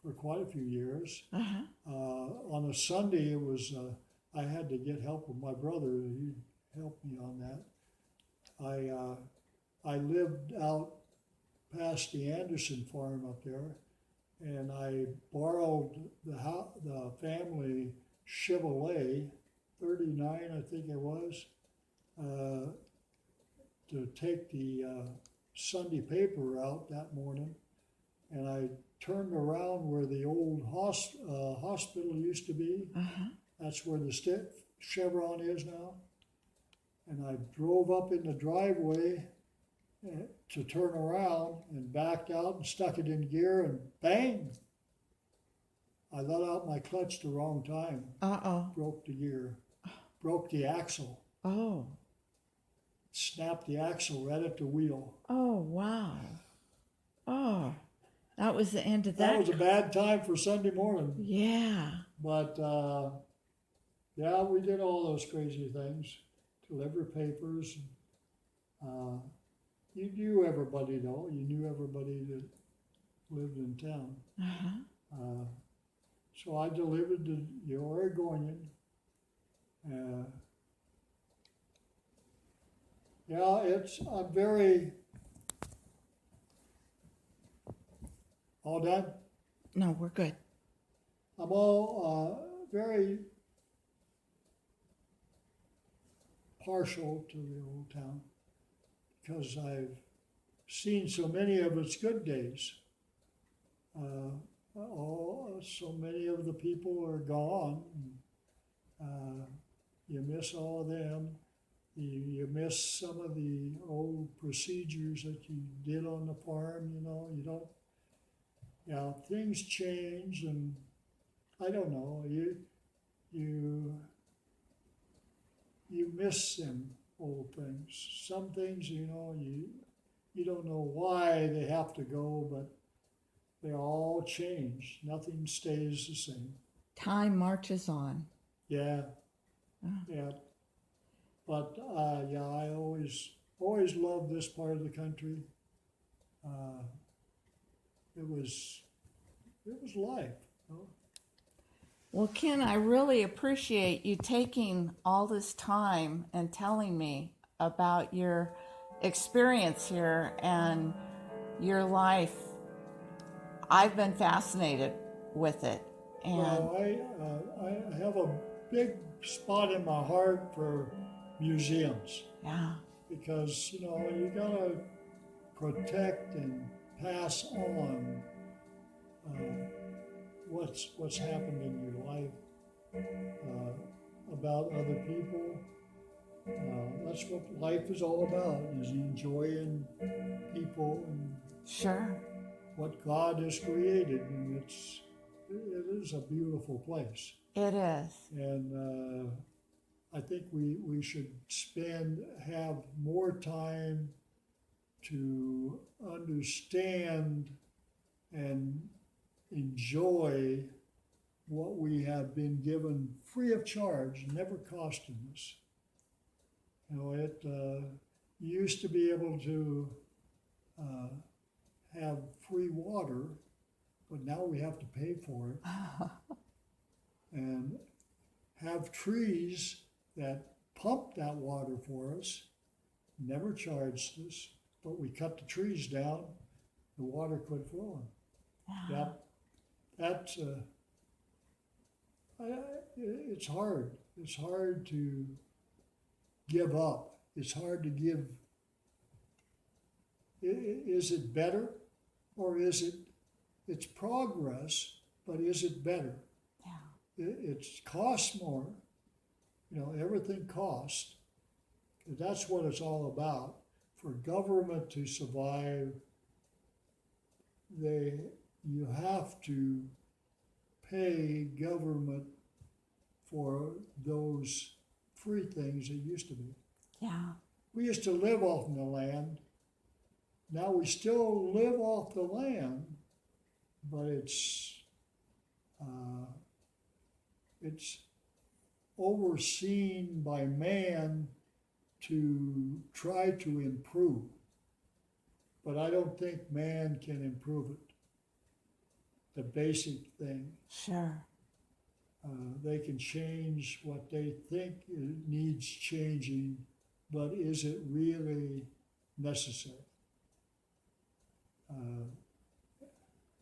for quite a few years. Uh-huh. On a Sunday, it was I had to get help with my brother. He helped me on that. I lived out past the Anderson farm up there, and I borrowed the family Chevrolet 39, I think it was, to take the Sunday paper out that morning, and I turned around where the old hospital used to be. Uh-huh. That's where the Chevron is now. And I drove up in the driveway to turn around and backed out and stuck it in gear and bang! I let out my clutch the wrong time. Uh-oh. Broke the gear, broke the axle, Oh. snapped the axle right at the wheel. Oh, wow. Oh, that was the end of That that. was a bad time for Sunday morning. Yeah. But yeah, we did all those crazy things, deliver papers. You knew everybody though. You knew everybody that lived in town. Uh-huh. So I delivered to the Oregonian. Yeah, I'm very, all done? No, we're good. I'm all very partial to the old town because I've seen so many of its good days. So many of the people are gone. You miss all of them. You miss some of the old procedures that you did on the farm, you know, you don't, yeah, things change and I don't know, you miss them old things. Some things, you know, you don't know why they have to go, but they all change. Nothing stays the same. Time marches on. Yeah, yeah. But yeah, I always loved this part of the country. It was life. You know? Well, Ken, I really appreciate you taking all this time and telling me about your experience here and your life. I've been fascinated with it. And Well, I have a big spot in my heart for museums yeah, because you know you gotta protect and pass on what's happened in your life about other people. That's what life is all about: is enjoying people and sure. what God has created, and it is a beautiful place. It is. And I think we should have more time to understand and enjoy what we have been given free of charge, never costing us. You know, you used to be able to have free water, but now we have to pay for it. And have trees that pump that water for us, never charged us, but we cut the trees down, the water quit flowing. That's it's hard. It's hard to give up. It's hard to give. Is it better, or is it's progress, but is it better? Yeah. It costs more. You know, everything costs. That's what it's all about. For government to survive, you have to pay government for those free things that used to be. Yeah. We used to live off the land. Now we still live off the land, but it's overseen by man to try to improve. But I don't think man can improve it. The basic thing. Sure. They can change what they think needs changing, but is it really necessary?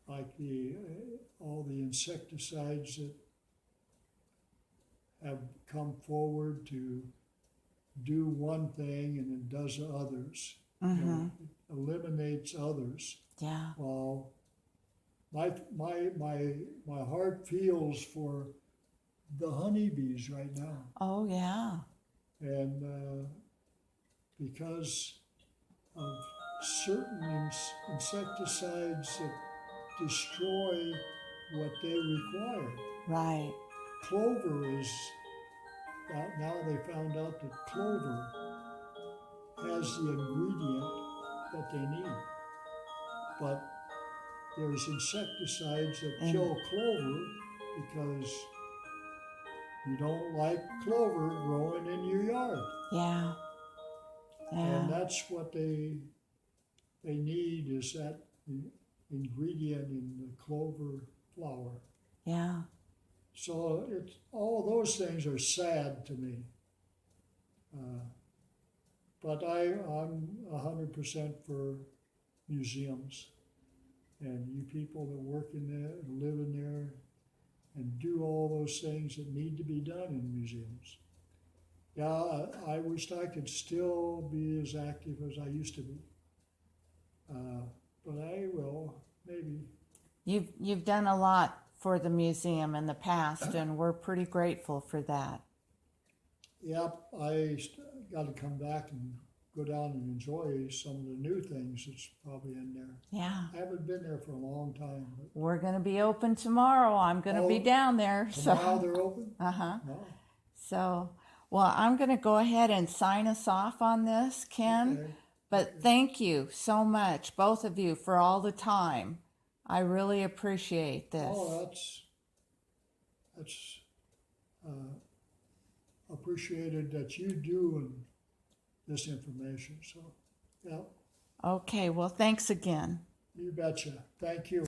Like all the insecticides that have come forward to do one thing and it does others. You know, it eliminates others. Yeah. Well, my heart feels for the honeybees right now. Oh, yeah. And because of certain insecticides that destroy what they require. Right. Clover is, now they found out that clover has the ingredient that they need. But there's insecticides that kill clover because you don't like clover growing in your yard. Yeah. Yeah. And that's what they need, is that ingredient in the clover flower. Yeah. So all those things are sad to me. But I'm 100% for museums. And you people that work in there, live in there, and do all those things that need to be done in museums. Yeah, I wished I could still be as active as I used to be. But I will, maybe. You've done a lot for the museum in the past, and we're pretty grateful for that. Yep, I got to come back and go down and enjoy some of the new things that's probably in there. Yeah. I haven't been there for a long time. But We're going to be open tomorrow. I'm going to be down there. tomorrow they're open? Uh-huh. No. So, well, I'm going to go ahead and sign us off on this, Ken. Okay. But thank you so much, both of you, for all the time. I really appreciate this. Oh, that's appreciated that you do this information. So, yeah, Okay, well, thanks again. you betcha. Thank you.